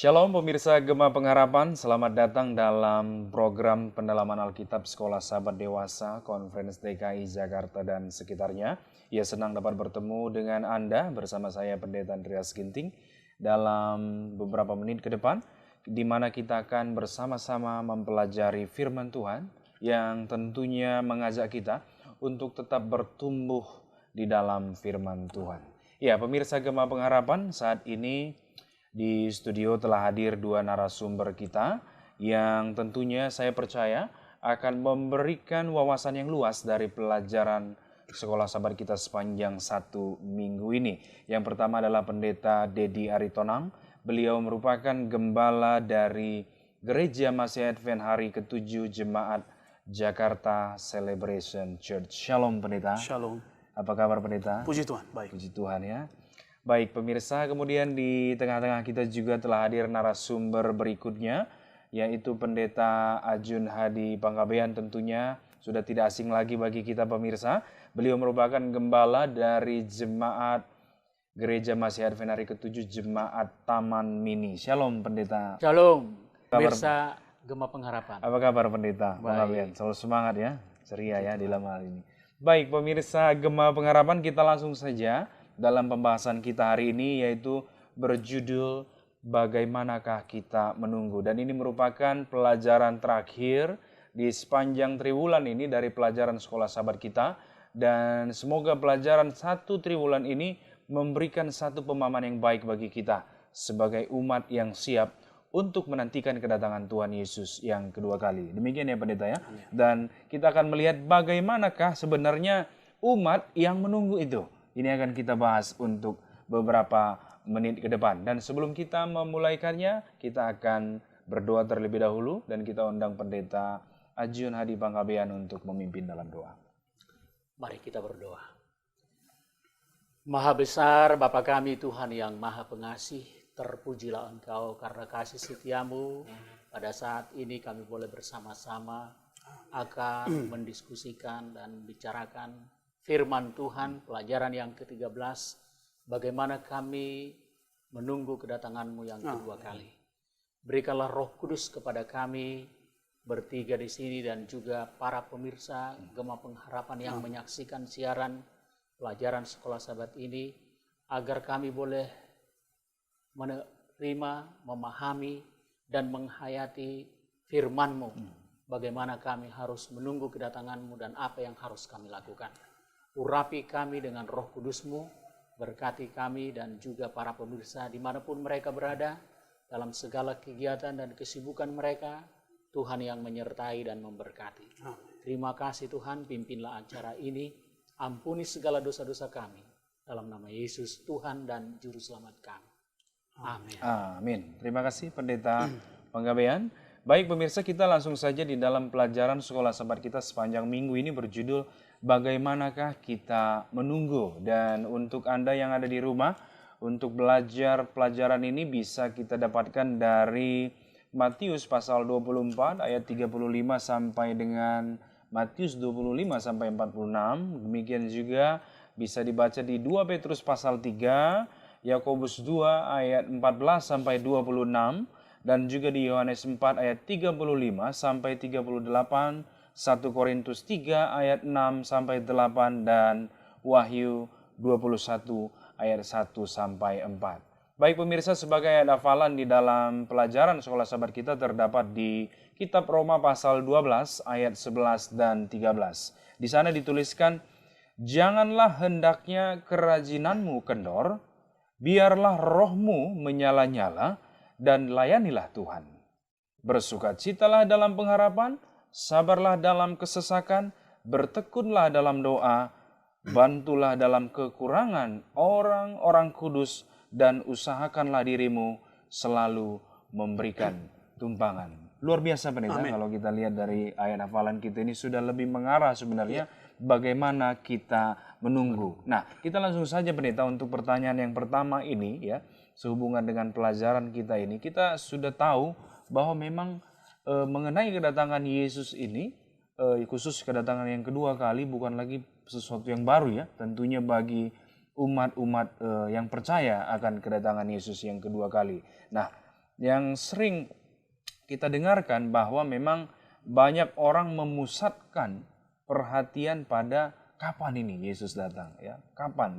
Shalom pemirsa Gema Pengharapan, selamat datang dalam program pendalaman Alkitab Sekolah Sahabat Dewasa Conference DKI Jakarta dan sekitarnya. Ia senang dapat bertemu dengan Anda bersama saya Pendeta Andreas Ginting dalam beberapa menit ke depan, di mana kita akan bersama-sama mempelajari firman Tuhan yang tentunya mengajak kita untuk tetap bertumbuh di dalam firman Tuhan. Ya, pemirsa Gema Pengharapan, saat ini di studio telah hadir dua narasumber kita yang tentunya saya percaya akan memberikan wawasan yang luas dari pelajaran sekolah sahabat kita sepanjang satu minggu ini. Yang pertama adalah Pendeta Dedi Aritonang. Beliau merupakan gembala dari Gereja Masih Advent Hari ke-7 Jemaat Jakarta Celebration Church. Shalom Pendeta. Shalom. Apa kabar Pendeta? Puji Tuhan, baik. Puji Tuhan ya. Baik pemirsa, kemudian di tengah-tengah kita juga telah hadir narasumber berikutnya, yaitu Pendeta Ajun Hadi Panggabean, tentunya sudah tidak asing lagi bagi kita pemirsa. Beliau merupakan gembala dari Jemaat Gereja Masih Advent Hari ke-7 Jemaat Taman Mini. Shalom Pendeta. Shalom, pemirsa Gema Pengharapan. Apa kabar Pendeta Panggabean? Selalu semangat ya, ceria ya di dalam hal ini. Baik pemirsa Gema Pengharapan, kita langsung saja dalam pembahasan kita hari ini, yaitu berjudul Bagaimanakah Kita Menunggu. Dan ini merupakan pelajaran terakhir di sepanjang triwulan ini dari pelajaran sekolah sahabat kita. Dan semoga pelajaran satu triwulan ini memberikan satu pemahaman yang baik bagi kita sebagai umat yang siap untuk menantikan kedatangan Tuhan Yesus yang kedua kali. Demikian ya Pendeta ya. Dan kita akan melihat bagaimanakah sebenarnya umat yang menunggu itu. Ini akan kita bahas untuk beberapa menit ke depan. Dan sebelum kita memulaikannya, kita akan berdoa terlebih dahulu. Dan kita undang Pendeta Ajun Hadi Panggabean untuk memimpin dalam doa. Mari kita berdoa. Maha besar Bapa kami Tuhan yang maha pengasih, terpujilah Engkau karena kasih setiamu. Pada saat ini kami boleh bersama-sama akan mendiskusikan dan bicarakan firman Tuhan, pelajaran yang ke-13, bagaimana kami menunggu kedatangan-Mu yang kedua kali. Berikanlah Roh Kudus kepada kami bertiga di sini dan juga para pemirsa Gema Pengharapan yang menyaksikan siaran pelajaran sekolah sahabat ini, agar kami boleh menerima, memahami, dan menghayati firman-Mu. Bagaimana kami harus menunggu kedatangan-Mu dan apa yang harus kami lakukan. Urapi kami dengan Roh Kudus-Mu, berkati kami dan juga para pemirsa dimanapun mereka berada, dalam segala kegiatan dan kesibukan mereka, Tuhan yang menyertai dan memberkati. Terima kasih Tuhan, pimpinlah acara ini, ampuni segala dosa-dosa kami, dalam nama Yesus Tuhan dan Juru Selamat kami. Amin. Amin. Terima kasih Pendeta Panggabean. Baik pemirsa, kita langsung saja di dalam pelajaran sekolah sahabat kita sepanjang minggu ini berjudul Bagaimanakah Kita Menunggu. Dan untuk Anda yang ada di rumah, untuk belajar pelajaran ini bisa kita dapatkan dari Matius pasal 24 ayat 35 sampai dengan Matius 25 sampai 46. Demikian juga bisa dibaca di 2 Petrus pasal 3, Yakobus 2 ayat 14 sampai 26, dan juga di Yohanes 4 ayat 35 sampai 38, 1 Korintus 3 ayat 6 sampai 8, dan Wahyu 21 ayat 1 sampai 4. Baik pemirsa, sebagai ayat hafalan di dalam pelajaran sekolah sahabat kita terdapat di kitab Roma pasal 12 ayat 11 dan 13. Di sana dituliskan, "Janganlah hendaknya kerajinanmu kendor, biarlah rohmu menyala-nyala, dan layanilah Tuhan. Bersukacitalah dalam pengharapan, sabarlah dalam kesesakan, bertekunlah dalam doa, bantulah dalam kekurangan orang-orang kudus, dan usahakanlah dirimu selalu memberikan tumpangan." Luar biasa Pendeta, kalau kita lihat dari ayat hafalan kita ini sudah lebih mengarah sebenarnya bagaimana kita menunggu. Nah, kita langsung saja Pendeta untuk pertanyaan yang pertama ini ya, sehubungan dengan pelajaran kita ini. Kita sudah tahu bahwa memang mengenai kedatangan Yesus ini, khusus kedatangan yang kedua kali, bukan lagi sesuatu yang baru ya, tentunya bagi umat-umat yang percaya akan kedatangan Yesus yang kedua kali. Nah, yang sering kita dengarkan bahwa memang banyak orang memusatkan perhatian pada kapan ini Yesus datang, ya, kapan.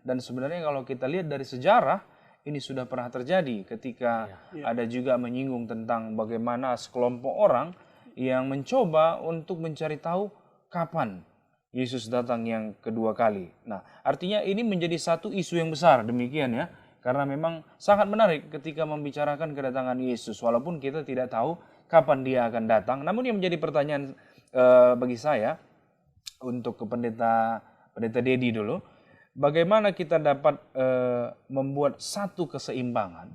Dan sebenarnya kalau kita lihat dari sejarah, ini sudah pernah terjadi ketika ada juga menyinggung tentang bagaimana sekelompok orang yang mencoba untuk mencari tahu kapan Yesus datang yang kedua kali. Nah, artinya ini menjadi satu isu yang besar demikian ya. Karena memang sangat menarik ketika membicarakan kedatangan Yesus. Walaupun kita tidak tahu kapan dia akan datang. Namun yang menjadi pertanyaan bagi saya untuk ke pendeta Dedi dulu. Bagaimana kita dapat membuat satu keseimbangan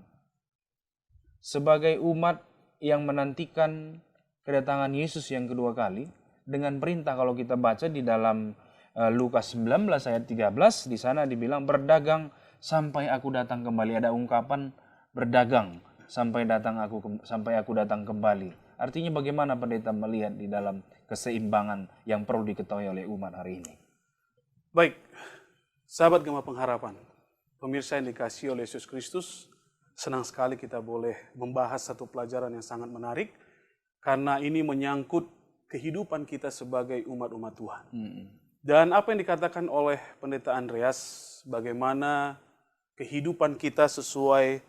sebagai umat yang menantikan kedatangan Yesus yang kedua kali dengan perintah kalau kita baca di dalam Lukas 19 ayat 13 di sana dibilang berdagang sampai aku datang kembali. Ada ungkapan berdagang sampai aku datang kembali. Artinya bagaimana pendeta melihat di dalam keseimbangan yang perlu diketahui oleh umat hari ini? Baik, sahabat Gema Pengharapan, pemirsa yang dikasihi oleh Yesus Kristus, senang sekali kita boleh membahas satu pelajaran yang sangat menarik karena ini menyangkut kehidupan kita sebagai umat-umat Tuhan. Dan apa yang dikatakan oleh pendeta Andreas, bagaimana kehidupan kita sesuai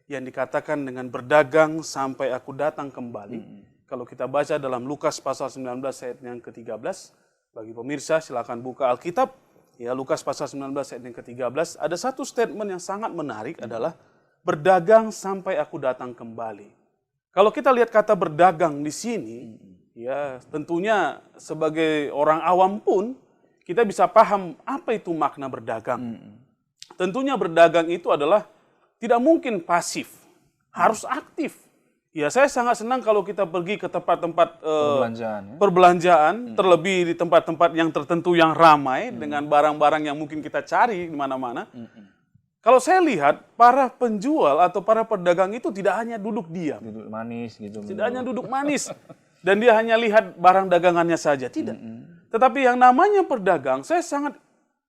yang dikatakan dengan berdagang sampai aku datang kembali. Kalau kita baca dalam Lukas pasal 19 ayat yang ke-13, bagi pemirsa silakan buka Alkitab. Ya, Lukas pasal 19 ayat yang ke-13, ada satu statement yang sangat menarik adalah berdagang sampai aku datang kembali. Kalau kita lihat kata berdagang di sini, ya tentunya sebagai orang awam pun kita bisa paham apa itu makna berdagang. Tentunya berdagang itu adalah tidak mungkin pasif, harus aktif. Ya, saya sangat senang kalau kita pergi ke tempat-tempat perbelanjaan, terlebih di tempat-tempat yang tertentu yang ramai dengan barang-barang yang mungkin kita cari di mana-mana. Kalau saya lihat para penjual atau para pedagang itu tidak hanya duduk diam, Duduk manis gitu. tidak hanya duduk manis dan dia hanya lihat barang dagangannya saja, tidak. Tetapi yang namanya pedagang, saya sangat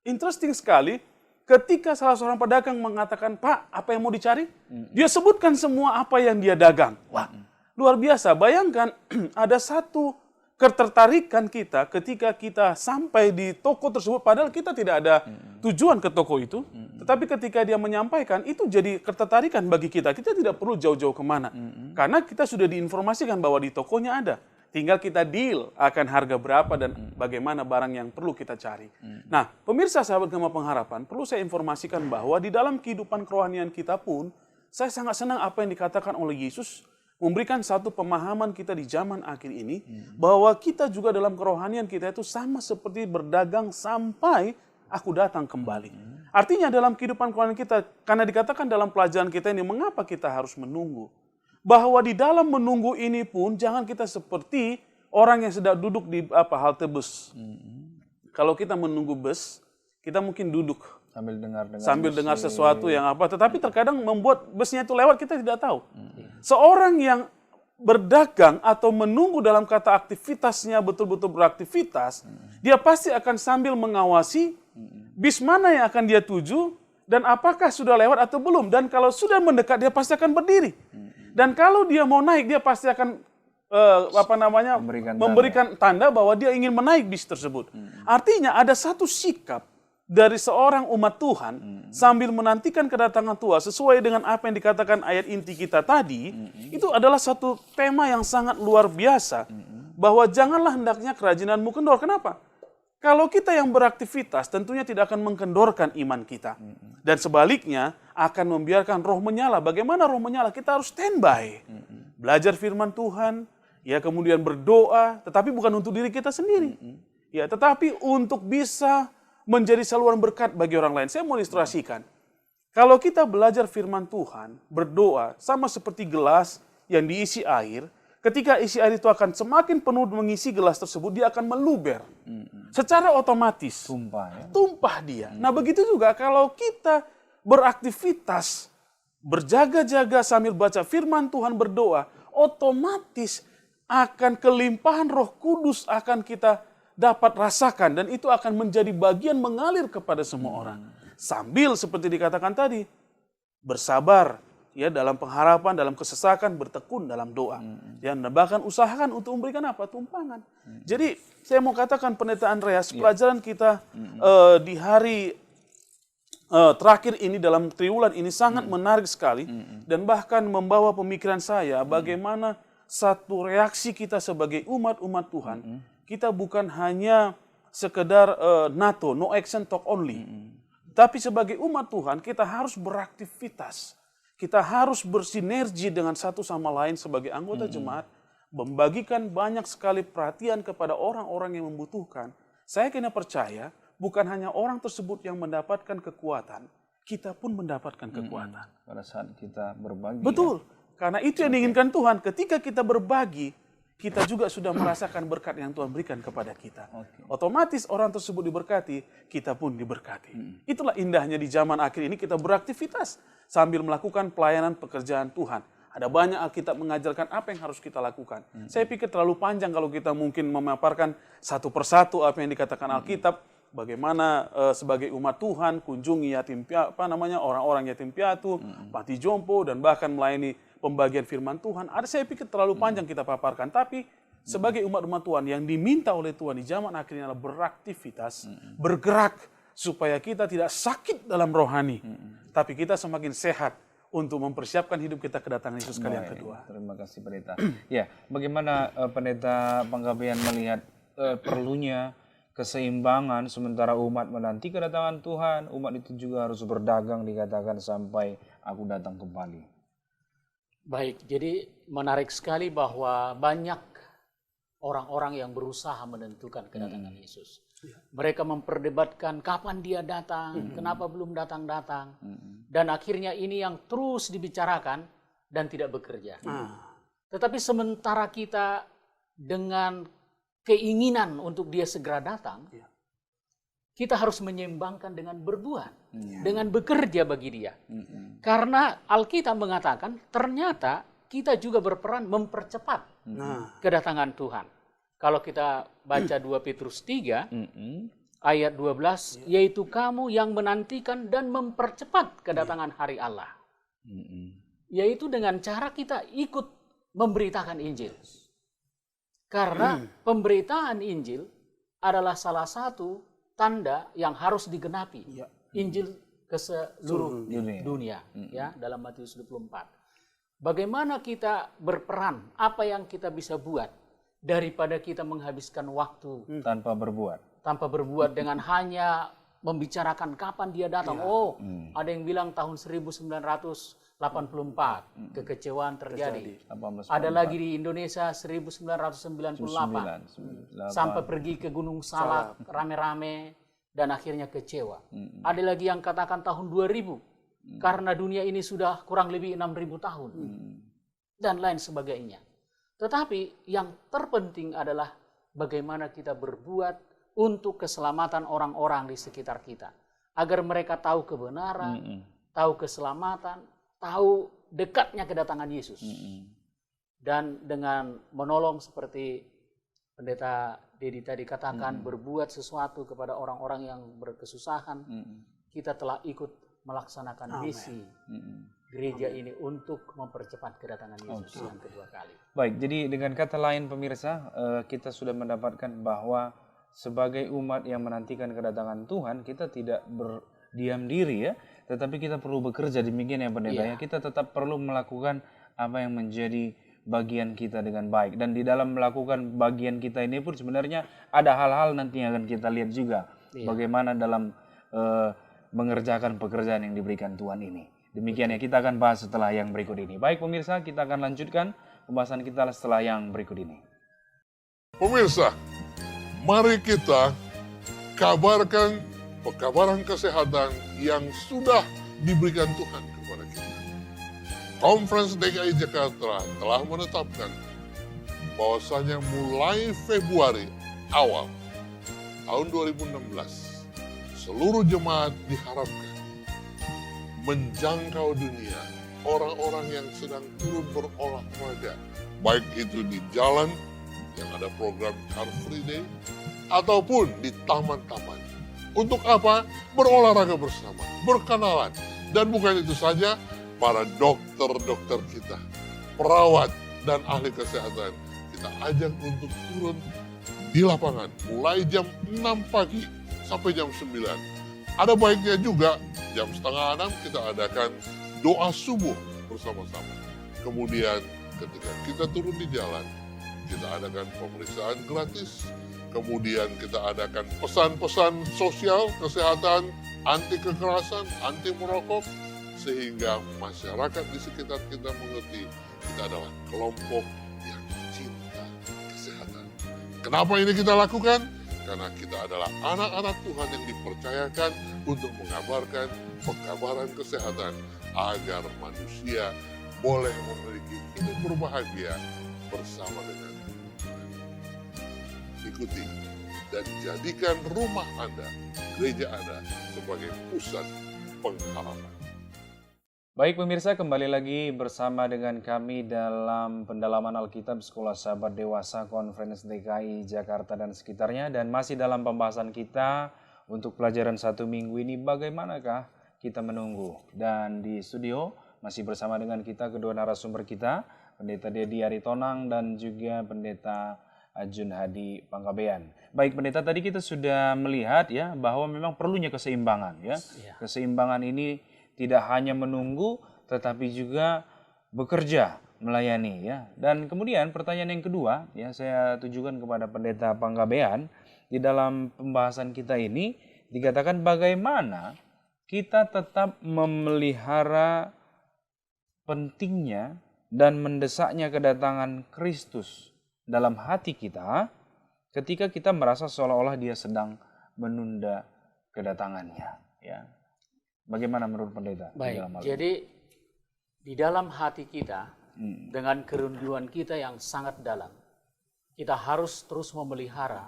interesting sekali ketika salah seorang pedagang mengatakan, "Pak, apa yang mau dicari?" Dia sebutkan semua apa yang dia dagang. Wah, luar biasa. Bayangkan ada satu ketertarikan kita ketika kita sampai di toko tersebut, padahal kita tidak ada tujuan ke toko itu. Tetapi ketika dia menyampaikan, itu jadi ketertarikan bagi kita. Kita tidak perlu jauh-jauh kemana. Karena kita sudah diinformasikan bahwa di tokonya ada. Tinggal kita deal akan harga berapa dan bagaimana barang yang perlu kita cari. Nah, pemirsa sahabat Gema Pengharapan, perlu saya informasikan bahwa di dalam kehidupan kerohanian kita pun, saya sangat senang apa yang dikatakan oleh Yesus, memberikan satu pemahaman kita di zaman akhir ini, bahwa kita juga dalam kerohanian kita itu sama seperti berdagang sampai aku datang kembali. Artinya dalam kehidupan kerohanian kita, karena dikatakan dalam pelajaran kita ini, mengapa kita harus menunggu? Bahwa di dalam menunggu ini pun jangan kita seperti orang yang sedang duduk di halte bus. Kalau kita menunggu bus, kita mungkin duduk sambil dengar sesuatu yang apa, tetapi terkadang membuat busnya itu lewat kita tidak tahu. Seorang yang berdagang atau menunggu dalam kata aktivitasnya betul-betul beraktivitas, dia pasti akan sambil mengawasi bis mana yang akan dia tuju dan apakah sudah lewat atau belum. Dan kalau sudah mendekat dia pasti akan berdiri. Dan kalau dia mau naik, dia pasti akan memberikan tanda bahwa dia ingin menaik bis tersebut. Artinya ada satu sikap dari seorang umat Tuhan sambil menantikan kedatangan Tuhan sesuai dengan apa yang dikatakan ayat inti kita tadi, itu adalah satu tema yang sangat luar biasa. Bahwa janganlah hendaknya kerajinanmu kendor. Kenapa? Kalau kita yang beraktivitas tentunya tidak akan mengkendorkan iman kita. Dan sebaliknya akan membiarkan roh menyala. Bagaimana roh menyala? Kita harus standby. Belajar firman Tuhan, ya kemudian berdoa, tetapi bukan untuk diri kita sendiri. Ya, tetapi untuk bisa menjadi saluran berkat bagi orang lain. Saya mau ilustrasikan. Kalau kita belajar firman Tuhan, berdoa, sama seperti gelas yang diisi air, ketika isi air itu akan semakin penuh mengisi gelas tersebut, dia akan meluber. Secara otomatis. Tumpah dia. Nah begitu juga kalau kita beraktivitas, berjaga-jaga sambil baca firman Tuhan, berdoa, otomatis akan kelimpahan Roh Kudus akan kita dapat rasakan. Dan itu akan menjadi bagian mengalir kepada semua orang. Sambil seperti dikatakan tadi, bersabar, ya dalam pengharapan, dalam kesesakan, bertekun dalam doa. Ya, dan bahkan usahakan untuk memberikan apa? Tumpangan. Jadi saya mau katakan Pendeta Andreas, pelajaran kita di hari terakhir ini dalam triwulan ini sangat menarik sekali dan bahkan membawa pemikiran saya bagaimana satu reaksi kita sebagai umat Tuhan, kita bukan hanya sekedar NATO, no action talk only. Tapi sebagai umat Tuhan kita harus beraktivitas. Kita harus bersinergi dengan satu sama lain sebagai anggota jemaat, membagikan banyak sekali perhatian kepada orang-orang yang membutuhkan. Saya kena percaya, bukan hanya orang tersebut yang mendapatkan kekuatan, kita pun mendapatkan kekuatan. Pada saat kita berbagi. Betul, karena itu yang diinginkan Tuhan. Ketika kita berbagi, kita juga sudah merasakan berkat yang Tuhan berikan kepada kita. Otomatis orang tersebut diberkati, kita pun diberkati. Itulah indahnya di zaman akhir ini kita beraktivitas sambil melakukan pelayanan pekerjaan Tuhan. Ada banyak Alkitab mengajarkan apa yang harus kita lakukan. Saya pikir terlalu panjang kalau kita mungkin memaparkan satu persatu apa yang dikatakan Alkitab. Bagaimana sebagai umat Tuhan kunjungi orang-orang yatim piatu, panti jompo, dan bahkan melayani pembagian firman Tuhan. Saya pikir terlalu panjang kita paparkan. Tapi sebagai umat Tuhan yang diminta oleh Tuhan di zaman akhir ini adalah beraktivitas, bergerak supaya kita tidak sakit dalam rohani, tapi kita semakin sehat untuk mempersiapkan hidup kita kedatangan Yesus kali yang kedua. Terima kasih Pendeta. Ya, bagaimana Pendeta Panggabean melihat perlunya keseimbangan sementara umat menanti kedatangan Tuhan, umat itu juga harus berdagang dikatakan sampai aku datang kembali. Baik, jadi menarik sekali bahwa banyak orang-orang yang berusaha menentukan kedatangan Yesus. Mereka memperdebatkan kapan dia datang, kenapa belum datang-datang. Dan akhirnya ini yang terus dibicarakan dan tidak bekerja. Tetapi sementara kita dengan keinginan untuk dia segera datang, kita harus menyeimbangkan dengan berbuat, dengan bekerja bagi dia. Karena Alkitab mengatakan ternyata kita juga berperan mempercepat kedatangan Tuhan. Kalau kita baca 2 Petrus 3 ayat 12, yaitu kamu yang menantikan dan mempercepat kedatangan hari Allah. Yaitu dengan cara kita ikut memberitakan Injil. Karena pemberitaan Injil adalah salah satu tanda yang harus digenapi. Injil ke seluruh dunia. Ya, dalam Matius 24. Bagaimana kita berperan, apa yang kita bisa buat daripada kita menghabiskan waktu tanpa berbuat. Tanpa berbuat dengan hanya membicarakan kapan dia datang. Ada yang bilang tahun 1984 kekecewaan terjadi. Ada lagi di Indonesia 1998 sampai pergi ke Gunung Salak rame-rame dan akhirnya kecewa. Ada lagi yang katakan tahun 2000 karena dunia ini sudah kurang lebih 6.000 tahun dan lain sebagainya. Tetapi yang terpenting adalah bagaimana kita berbuat untuk keselamatan orang-orang di sekitar kita. Agar mereka tahu kebenaran, tahu keselamatan, tahu dekatnya kedatangan Yesus. Dan dengan menolong seperti Pendeta Dedi tadi katakan, berbuat sesuatu kepada orang-orang yang berkesusahan, kita telah ikut melaksanakan misi gereja ini untuk mempercepat kedatangan Yesus yang kedua kali. Baik, jadi dengan kata lain pemirsa, kita sudah mendapatkan bahwa sebagai umat yang menantikan kedatangan Tuhan, kita tidak berdiam diri ya, tetapi kita perlu bekerja. Demikian ya Pendeta ya. Kita tetap perlu melakukan apa yang menjadi bagian kita dengan baik. Dan di dalam melakukan bagian kita ini pun sebenarnya ada hal-hal nanti yang akan kita lihat juga. Bagaimana dalam mengerjakan pekerjaan yang diberikan Tuhan ini. Demikian ya, kita akan bahas setelah yang berikut ini. Baik pemirsa, kita akan lanjutkan pembahasan kita setelah yang berikut ini. Pemirsa, mari kita kabarkan pekabaran kesehatan yang sudah diberikan Tuhan kepada kita. Conference DKI Jakarta telah menetapkan bahwasanya mulai Februari awal tahun 2016, seluruh jemaat diharapkan menjangkau dunia orang-orang yang sedang turun berolahraga, baik itu di jalan yang ada program Car Free Day, ataupun di taman-taman. Untuk apa? Berolahraga bersama, berkenalan. Dan bukan itu saja, para dokter-dokter kita, perawat dan ahli kesehatan, kita ajak untuk turun di lapangan mulai jam 6 pagi sampai jam 9. Ada baiknya juga jam setengah 6 kita adakan doa subuh bersama-sama. Kemudian ketika kita turun di jalan, kita adakan pemeriksaan gratis. Kemudian kita adakan pesan-pesan sosial, kesehatan, anti kekerasan, anti merokok, sehingga masyarakat di sekitar kita mengerti kita adalah kelompok yang cinta kesehatan. Kenapa ini kita lakukan? Karena kita adalah anak-anak Tuhan yang dipercayakan untuk mengabarkan pekabaran kesehatan agar manusia boleh memiliki hidup berbahagia bersama dengan Tuhan. Ikuti dan jadikan rumah Anda, gereja Anda sebagai pusat pengharapan. Baik pemirsa, kembali lagi bersama dengan kami dalam pendalaman Alkitab Sekolah Sahabat Dewasa Conference DKI Jakarta dan sekitarnya. Dan masih dalam pembahasan kita untuk pelajaran 1 minggu ini, bagaimanakah kita menunggu. Dan di studio masih bersama dengan kita kedua narasumber kita, Pendeta Dedi Aritonang dan juga Pendeta Jun Hadi Panggabean. Baik Pendeta, tadi kita sudah melihat ya bahwa memang perlunya keseimbangan ya. Keseimbangan ini tidak hanya menunggu, tetapi juga bekerja, melayani ya. Dan kemudian pertanyaan yang kedua, ya saya tujukan kepada Pendeta Panggabean, di dalam pembahasan kita ini dikatakan bagaimana kita tetap memelihara pentingnya dan mendesaknya kedatangan Kristus dalam hati kita ketika kita merasa seolah-olah dia sedang menunda kedatangannya ya. Bagaimana menurut Pendeta? Baik, jadi di dalam hati kita, dengan kerinduan kita yang sangat dalam, kita harus terus memelihara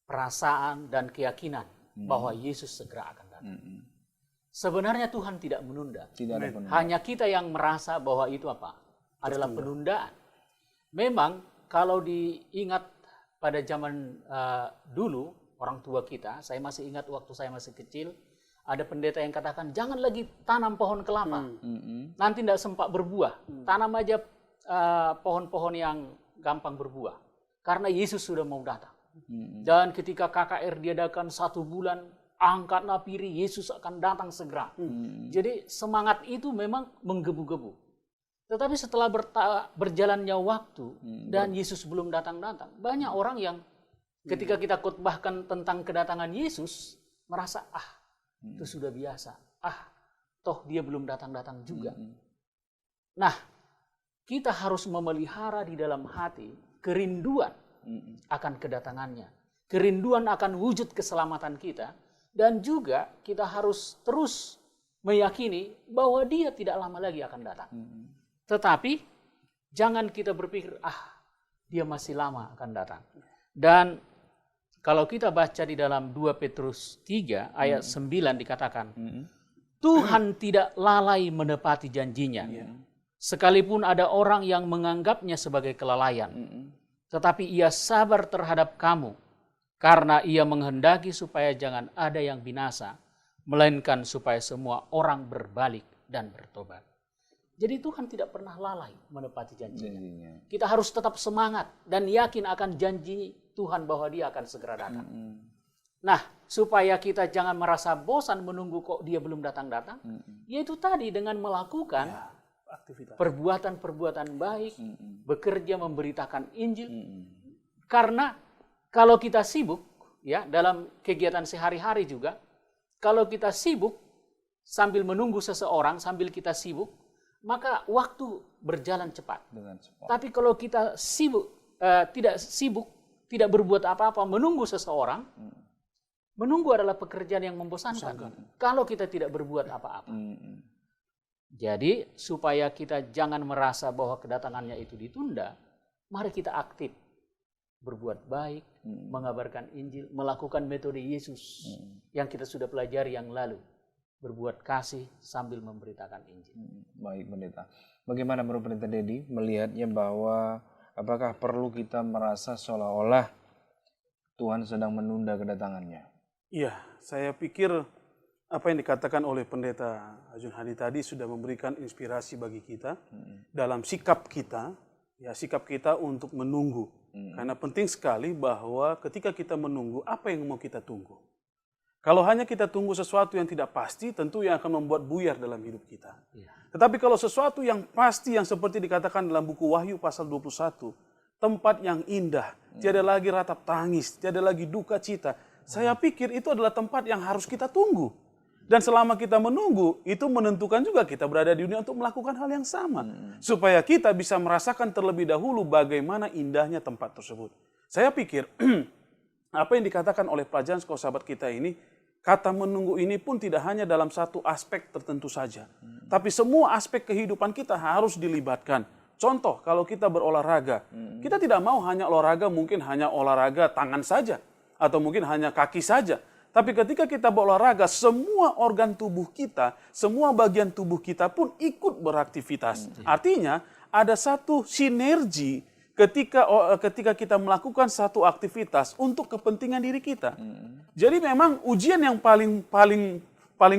perasaan dan keyakinan bahwa Yesus segera akan datang. Sebenarnya Tuhan tidak menunda. Tidak ada penundaan. Hanya kita yang merasa bahwa itu apa? Adalah penundaan. Memang kalau diingat pada zaman dulu, orang tua kita, saya masih ingat waktu saya masih kecil, ada pendeta yang katakan, jangan lagi tanam pohon kelapa, nanti tidak sempat berbuah. Tanam aja pohon-pohon yang gampang berbuah, karena Yesus sudah mau datang. Dan ketika KKR diadakan 1 bulan, angkatlah piring, Yesus akan datang segera. Jadi semangat itu memang menggebu-gebu. Tetapi setelah berjalannya waktu dan Yesus belum datang-datang, banyak orang yang ketika kita khotbahkan tentang kedatangan Yesus, merasa, itu sudah biasa. Toh dia belum datang-datang juga. Nah, kita harus memelihara di dalam hati kerinduan akan kedatangannya. Kerinduan akan wujud keselamatan kita. Dan juga kita harus terus meyakini bahwa dia tidak lama lagi akan datang. Tetapi jangan kita berpikir, dia masih lama akan datang. Dan kalau kita baca di dalam 2 Petrus 3 ayat 9 dikatakan, Tuhan tidak lalai menepati janjinya. Sekalipun ada orang yang menganggapnya sebagai kelalaian. Tetapi ia sabar terhadap kamu, karena ia menghendaki supaya jangan ada yang binasa, melainkan supaya semua orang berbalik dan bertobat. Jadi Tuhan tidak pernah lalai menepati janjinya. Kita harus tetap semangat dan yakin akan janji Tuhan bahwa dia akan segera datang. Nah, supaya kita jangan merasa bosan menunggu kok dia belum datang-datang, yaitu tadi dengan melakukan perbuatan-perbuatan baik, bekerja memberitakan Injil. Karena kalau kita sibuk, ya dalam kegiatan sehari-hari juga, kalau kita sibuk sambil menunggu seseorang, sambil kita sibuk, maka waktu berjalan cepat. Tapi kalau kita sibuk, tidak sibuk, tidak berbuat apa-apa, menunggu seseorang, menunggu adalah pekerjaan yang membosankan. Kalau kita tidak berbuat apa-apa. Jadi supaya kita jangan merasa bahwa kedatangannya itu ditunda, mari kita aktif. Berbuat baik, mengabarkan Injil, melakukan metode Yesus yang kita sudah pelajari yang lalu. Berbuat kasih sambil memberitakan Injil. Baik Pendeta. Bagaimana menurut Pendeta Dedi melihatnya bahwa apakah perlu kita merasa seolah-olah Tuhan sedang menunda kedatangannya? Iya, saya pikir apa yang dikatakan oleh Pendeta Jun Hadi tadi sudah memberikan inspirasi bagi kita dalam sikap kita, ya sikap kita untuk menunggu. Karena penting sekali bahwa ketika kita menunggu, apa yang mau kita tunggu? Kalau hanya kita tunggu sesuatu yang tidak pasti, tentu yang akan membuat buyar dalam hidup kita. Tetapi kalau sesuatu yang pasti, yang seperti dikatakan dalam buku Wahyu pasal 21, tempat yang indah, tiada lagi ratap tangis, tiada lagi duka cita. Saya pikir itu adalah tempat yang harus kita tunggu. Dan selama kita menunggu, itu menentukan juga kita berada di dunia untuk melakukan hal yang sama. Supaya kita bisa merasakan terlebih dahulu bagaimana indahnya tempat tersebut. Saya pikir, apa yang dikatakan oleh pelajaran sekolah sahabat kita ini, kata menunggu ini pun tidak hanya dalam satu aspek tertentu saja. Tapi semua aspek kehidupan kita harus dilibatkan. Contoh, kalau kita berolahraga, kita tidak mau hanya olahraga, mungkin hanya olahraga tangan saja. Atau mungkin hanya kaki saja. Tapi ketika kita berolahraga, semua organ tubuh kita, semua bagian tubuh kita pun ikut beraktivitas. Artinya, ada satu sinergi ketika kita melakukan satu aktivitas untuk kepentingan diri kita. Jadi memang ujian yang paling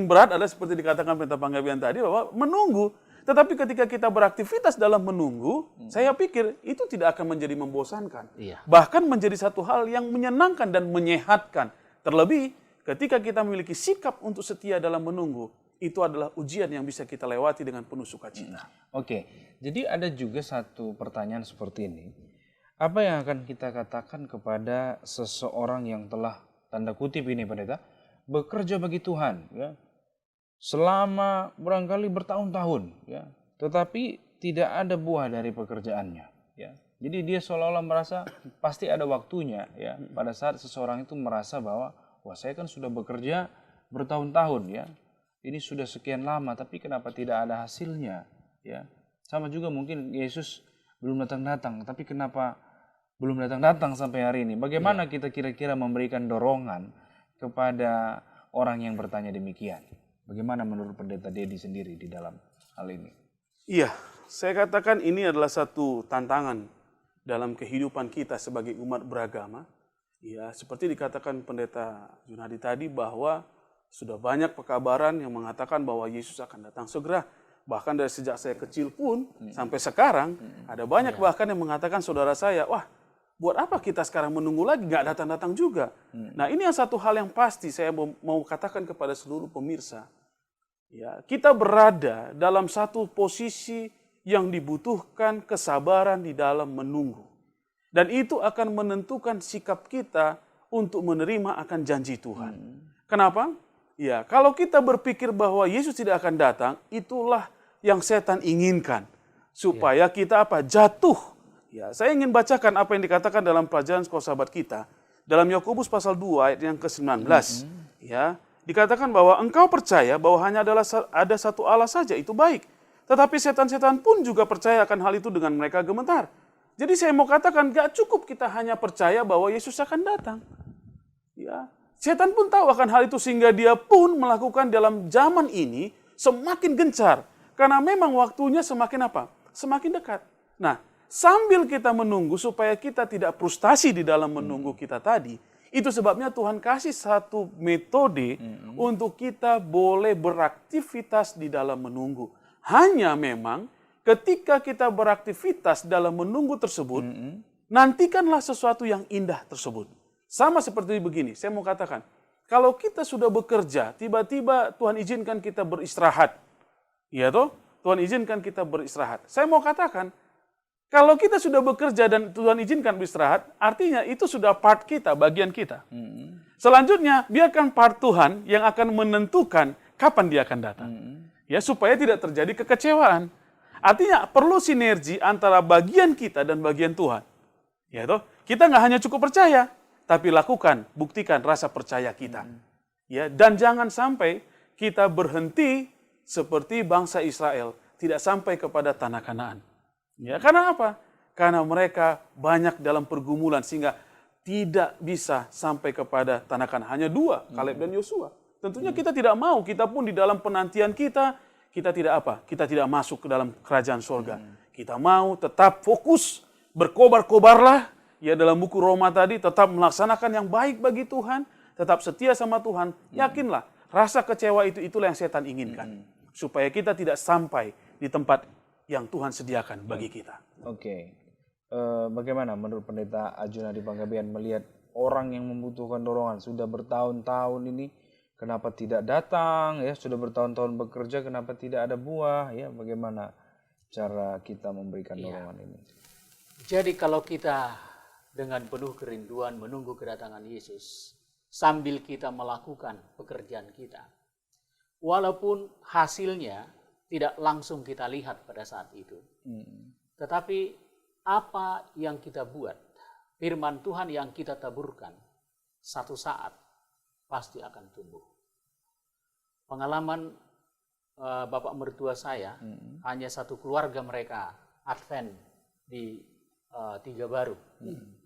berat adalah seperti dikatakan Pendeta Panggabean tadi, bahwa menunggu. Tetapi ketika kita beraktivitas dalam menunggu, saya pikir itu tidak akan menjadi membosankan. Bahkan menjadi satu hal yang menyenangkan dan menyehatkan. Terlebih, ketika kita memiliki sikap untuk setia dalam menunggu, itu adalah ujian yang bisa kita lewati dengan penuh sukacita. Oke, jadi ada juga satu pertanyaan seperti ini. Apa yang akan kita katakan kepada seseorang yang telah, tanda kutip ini Pendeta, bekerja bagi Tuhan, ya, selama barangkali bertahun-tahun, ya, tetapi tidak ada buah dari pekerjaannya, ya. Jadi dia seolah-olah merasa pasti ada waktunya, ya, pada saat seseorang itu merasa bahwa, wah saya kan sudah bekerja bertahun-tahun, ya, ini sudah sekian lama, tapi kenapa tidak ada hasilnya, ya. Sama juga mungkin Yesus belum datang-datang, tapi kenapa belum datang-datang sampai hari ini? Bagaimana kita kira-kira memberikan dorongan kepada orang yang bertanya demikian? Bagaimana menurut Pendeta Dedi sendiri di dalam hal ini? Iya, saya katakan ini adalah satu tantangan dalam kehidupan kita sebagai umat beragama. Ya, seperti dikatakan Pendeta Junadi tadi bahwa sudah banyak pekabaran yang mengatakan bahwa Yesus akan datang segera. Bahkan dari sejak saya kecil pun sampai sekarang ada banyak bahkan yang mengatakan saudara saya, wah buat apa kita sekarang menunggu lagi, nggak datang-datang juga. Nah ini yang satu hal yang pasti saya mau katakan kepada seluruh pemirsa. Ya, kita berada dalam satu posisi yang dibutuhkan kesabaran di dalam menunggu. Dan itu akan menentukan sikap kita untuk menerima akan janji Tuhan. Kenapa? Ya, kalau kita berpikir bahwa Yesus tidak akan datang, itulah yang setan inginkan. Supaya kita apa? Jatuh. Ya, saya ingin bacakan apa yang dikatakan dalam pelajaran sekolah sahabat kita. Dalam Yakobus pasal 2 ayat yang ke-19. Ya, dikatakan bahwa engkau percaya bahwa hanya ada satu Allah saja, itu baik. Tetapi setan-setan pun juga percaya akan hal itu dengan mereka gemetar. Jadi saya mau katakan gak cukup kita hanya percaya bahwa Yesus akan datang. Ya, setan pun tahu akan hal itu sehingga dia pun melakukan dalam zaman ini semakin gencar. Karena memang waktunya semakin apa? Semakin dekat. Nah, sambil kita menunggu supaya kita tidak frustasi di dalam menunggu kita tadi, itu sebabnya Tuhan kasih satu metode untuk kita boleh beraktivitas di dalam menunggu. Hanya memang ketika kita beraktivitas dalam menunggu tersebut, nantikanlah sesuatu yang indah tersebut. Sama seperti begini, saya mau katakan, kalau kita sudah bekerja, tiba-tiba Tuhan izinkan kita beristirahat. Ya toh? Tuhan izinkan kita beristirahat. Saya mau katakan, kalau kita sudah bekerja dan Tuhan izinkan beristirahat, artinya itu sudah part kita, bagian kita. Selanjutnya, biarkan part Tuhan yang akan menentukan kapan dia akan datang. Ya, supaya tidak terjadi kekecewaan. Artinya perlu sinergi antara bagian kita dan bagian Tuhan. Ya toh? Kita nggak hanya cukup percaya, tapi lakukan, buktikan rasa percaya kita. Ya, dan jangan sampai kita berhenti seperti bangsa Israel, tidak sampai kepada tanah Kanaan. Ya, karena apa? Karena mereka banyak dalam pergumulan sehingga tidak bisa sampai kepada tanah Kanaan. Hanya dua, Kaleb dan Yosua. Tentunya kita tidak mau, kita pun di dalam penantian kita tidak apa? Kita tidak masuk ke dalam kerajaan surga. Kita mau tetap fokus, berkobar-kobarlah. Ya, dalam buku Roma tadi, tetap melaksanakan yang baik bagi Tuhan, tetap setia sama Tuhan. Yakinlah, rasa kecewa itulah yang setan inginkan. Supaya kita tidak sampai di tempat yang Tuhan sediakan bagi kita. Oke. Bagaimana menurut Pendeta Arjuna di Panggabean melihat orang yang membutuhkan dorongan sudah bertahun-tahun ini kenapa tidak datang ya, sudah bertahun-tahun bekerja kenapa tidak ada buah ya, bagaimana cara kita memberikan dorongan ini? Jadi kalau kita dengan penuh kerinduan menunggu kedatangan Yesus sambil kita melakukan pekerjaan kita, walaupun hasilnya tidak langsung kita lihat pada saat itu, tetapi apa yang kita buat, firman Tuhan yang kita taburkan, satu saat pasti akan tumbuh. Pengalaman bapak mertua saya, hanya satu keluarga mereka Advent di Tiga Baru,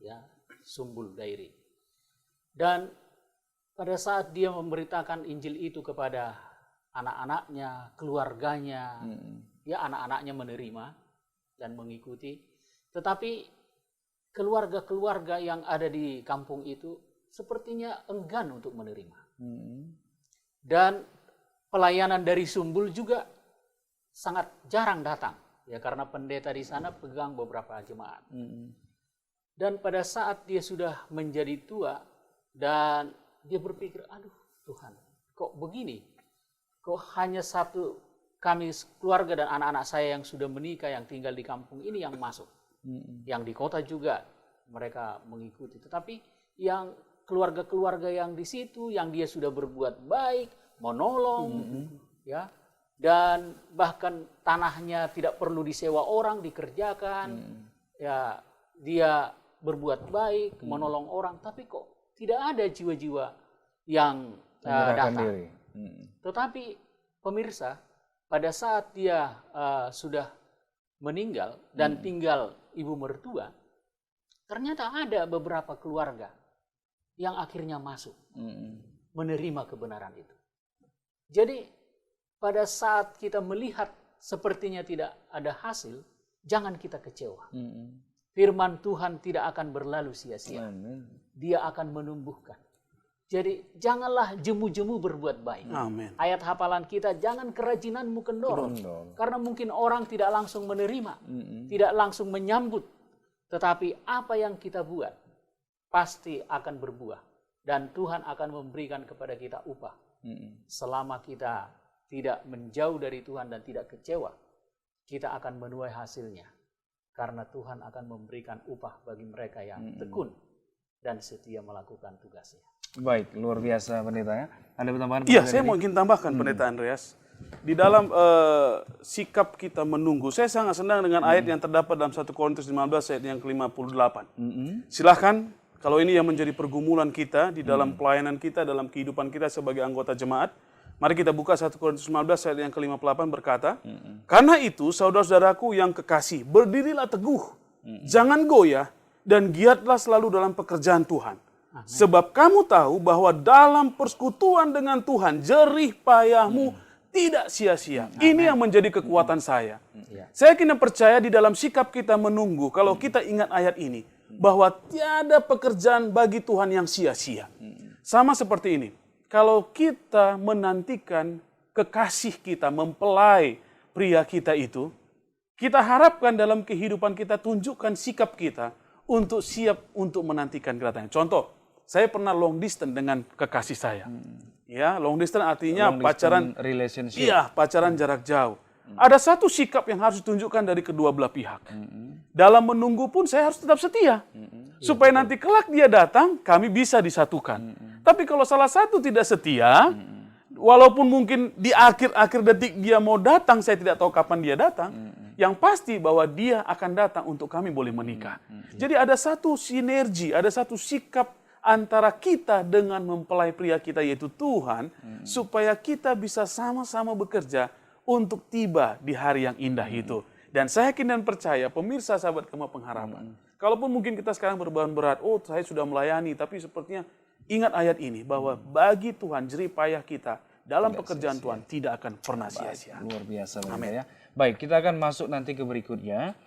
ya, Sumbul Dairi. Dan pada saat dia memberitakan Injil itu kepada anak-anaknya, keluarganya, ya anak-anaknya menerima dan mengikuti. Tetapi keluarga-keluarga yang ada di kampung itu sepertinya enggan untuk menerima. Dan pelayanan dari Sumbul juga sangat jarang datang. Ya karena pendeta di sana pegang beberapa jemaat. Dan pada saat dia sudah menjadi tua dan dia berpikir, aduh Tuhan, kok begini? Kok hanya satu kami keluarga dan anak-anak saya yang sudah menikah, yang tinggal di kampung ini yang masuk. Yang di kota juga mereka mengikuti. Tetapi yang keluarga-keluarga yang di situ, yang dia sudah berbuat baik, menolong, ya, dan bahkan tanahnya tidak perlu disewa orang, dikerjakan, ya, dia berbuat baik, menolong orang, tapi kok tidak ada jiwa-jiwa yang datang. Diri. Tetapi pemirsa, pada saat dia sudah meninggal dan tinggal ibu mertua, ternyata ada beberapa keluarga yang akhirnya masuk menerima kebenaran itu. Jadi pada saat kita melihat sepertinya tidak ada hasil, jangan kita kecewa. Firman Tuhan tidak akan berlalu sia-sia. Dia akan menumbuhkan. Jadi janganlah jemu-jemu berbuat baik. Amin. Ayat hafalan kita, jangan kerajinanmu kendor. Karena mungkin orang tidak langsung menerima, tidak langsung menyambut. Tetapi apa yang kita buat pasti akan berbuah. Dan Tuhan akan memberikan kepada kita upah. Selama kita tidak menjauh dari Tuhan dan tidak kecewa, kita akan menuai hasilnya. Karena Tuhan akan memberikan upah bagi mereka yang tekun dan setia melakukan tugasnya. Baik, luar biasa Pendeta ya. Ada tambahan? Iya, saya mau ingin tambahkan Pendeta Andreas. Di dalam sikap kita menunggu, saya sangat senang dengan ayat yang terdapat dalam 1 Korintus 15 ayat yang ke-58. Silahkan, kalau ini yang menjadi pergumulan kita di dalam pelayanan kita, dalam kehidupan kita sebagai anggota jemaat, mari kita buka 1 Korintus 15 ayat yang ke-58 berkata, karena itu saudara-saudaraku yang kekasih, berdirilah teguh, jangan goyah, dan giatlah selalu dalam pekerjaan Tuhan. Sebab kamu tahu bahwa dalam persekutuan dengan Tuhan, jerih payahmu tidak sia-sia. Ini yang menjadi kekuatan saya. Saya kini percaya di dalam sikap kita menunggu, kalau kita ingat ayat ini, bahwa tiada pekerjaan bagi Tuhan yang sia-sia. Sama seperti ini, kalau kita menantikan kekasih kita mempelai pria kita itu, kita harapkan dalam kehidupan kita tunjukkan sikap kita untuk siap untuk menantikan kedatangan. Contoh, saya pernah long distance dengan kekasih saya. Ya, long distance artinya Long pacaran distance relationship. Iya, pacaran jarak jauh. Ada satu sikap yang harus ditunjukkan dari kedua belah pihak. Dalam menunggu pun saya harus tetap setia. Supaya nanti kelak dia datang, kami bisa disatukan. Tapi kalau salah satu tidak setia, walaupun mungkin di akhir-akhir detik dia mau datang, saya tidak tahu kapan dia datang, yang pasti bahwa dia akan datang untuk kami boleh menikah. Jadi ada satu sinergi, ada satu sikap antara kita dengan mempelai pria kita yaitu Tuhan, supaya kita bisa sama-sama bekerja untuk tiba di hari yang indah itu. Dan saya yakin dan percaya, pemirsa sahabat Gema Pengharapan, kalaupun mungkin kita sekarang berbeban berat, oh saya sudah melayani, tapi sepertinya ingat ayat ini, bahwa bagi Tuhan jerih payah kita dalam pekerjaan Tuhan tidak akan pernah sia-sia. Luar biasa ya. Baik, kita akan masuk nanti ke berikutnya.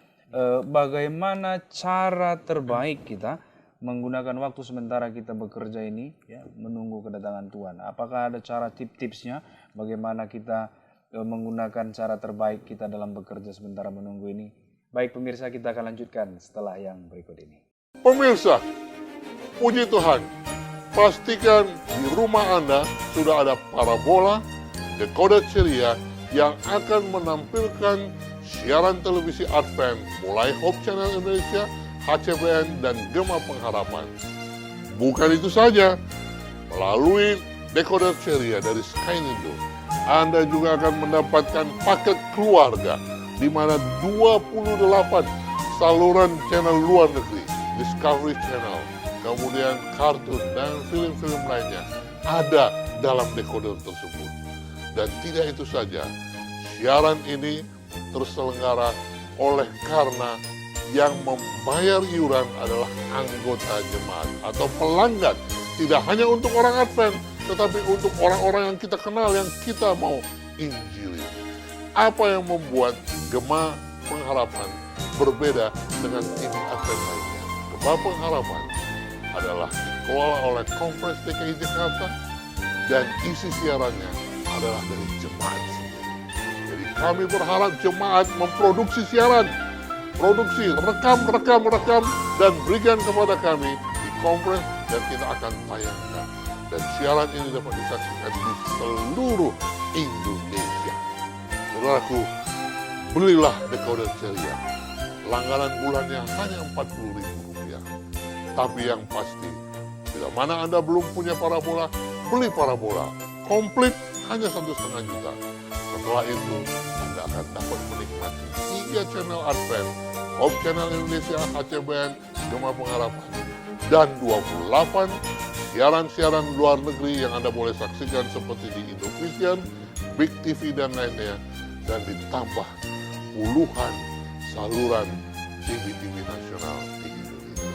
Bagaimana cara terbaik kita menggunakan waktu sementara kita bekerja ini ya menunggu kedatangan Tuhan. Apakah ada cara tipsnya bagaimana kita menggunakan cara terbaik kita dalam bekerja sementara menunggu ini? Baik pemirsa, kita akan lanjutkan setelah yang berikut ini. Pemirsa, puji Tuhan, pastikan di rumah Anda sudah ada parabola, dekoder ceria yang akan menampilkan siaran televisi Advent mulai Hope Channel Indonesia, HCBN, dan Gema Pengharapan. Bukan itu saja, melalui dekoder ceria dari Skynindo, Anda juga akan mendapatkan paket keluarga di mana 28 saluran channel luar negeri, Discovery Channel, kemudian kartun dan film-film lainnya ada dalam dekoder tersebut. Dan tidak itu saja, siaran ini terselenggara oleh karena yang membayar iuran adalah anggota jemaat atau pelanggan. Tidak hanya untuk orang Advent, tetapi untuk orang-orang yang kita kenal, yang kita mau injili. Apa yang membuat Gema Pengharapan berbeda dengan TV Advent lainnya? Gema Pengharapan adalah dikelola oleh Kongres DKI Jakarta dan isi siarannya adalah dari jemaat sendiri. Jadi kami berharap jemaat memproduksi siaran, produksi, rekam, dan berikan kepada kami di Kongres dan kita akan tayangkan. Dan siaran ini dapat disaksikan di seluruh Indonesia. Saudaraku, belilah dekoder ceria. Langganan bulannya hanya Rp40.000. Tapi yang pasti, bila mana Anda belum punya parabola, beli parabola. Komplit hanya Rp1,5 juta. Setelah itu, Anda akan dapat menikmati 3 channel Advent, Hope Channel Indonesia, HCBN, Gema Pengharapan, dan 28 siaran-siaran luar negeri yang Anda boleh saksikan seperti di Indovision, Big TV, dan lainnya. Dan ditambah puluhan saluran TV-TV nasional di Indonesia.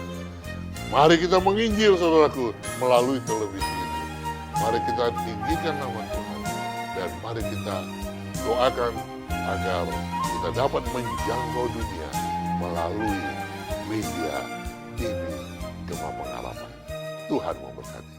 Mari kita menginjil, saudaraku, melalui televisi ini. Mari kita tinggikan nama Tuhan. Dan mari kita doakan agar kita dapat menjangkau dunia melalui media TV Gema Pengharapan. Tuhan memberkati.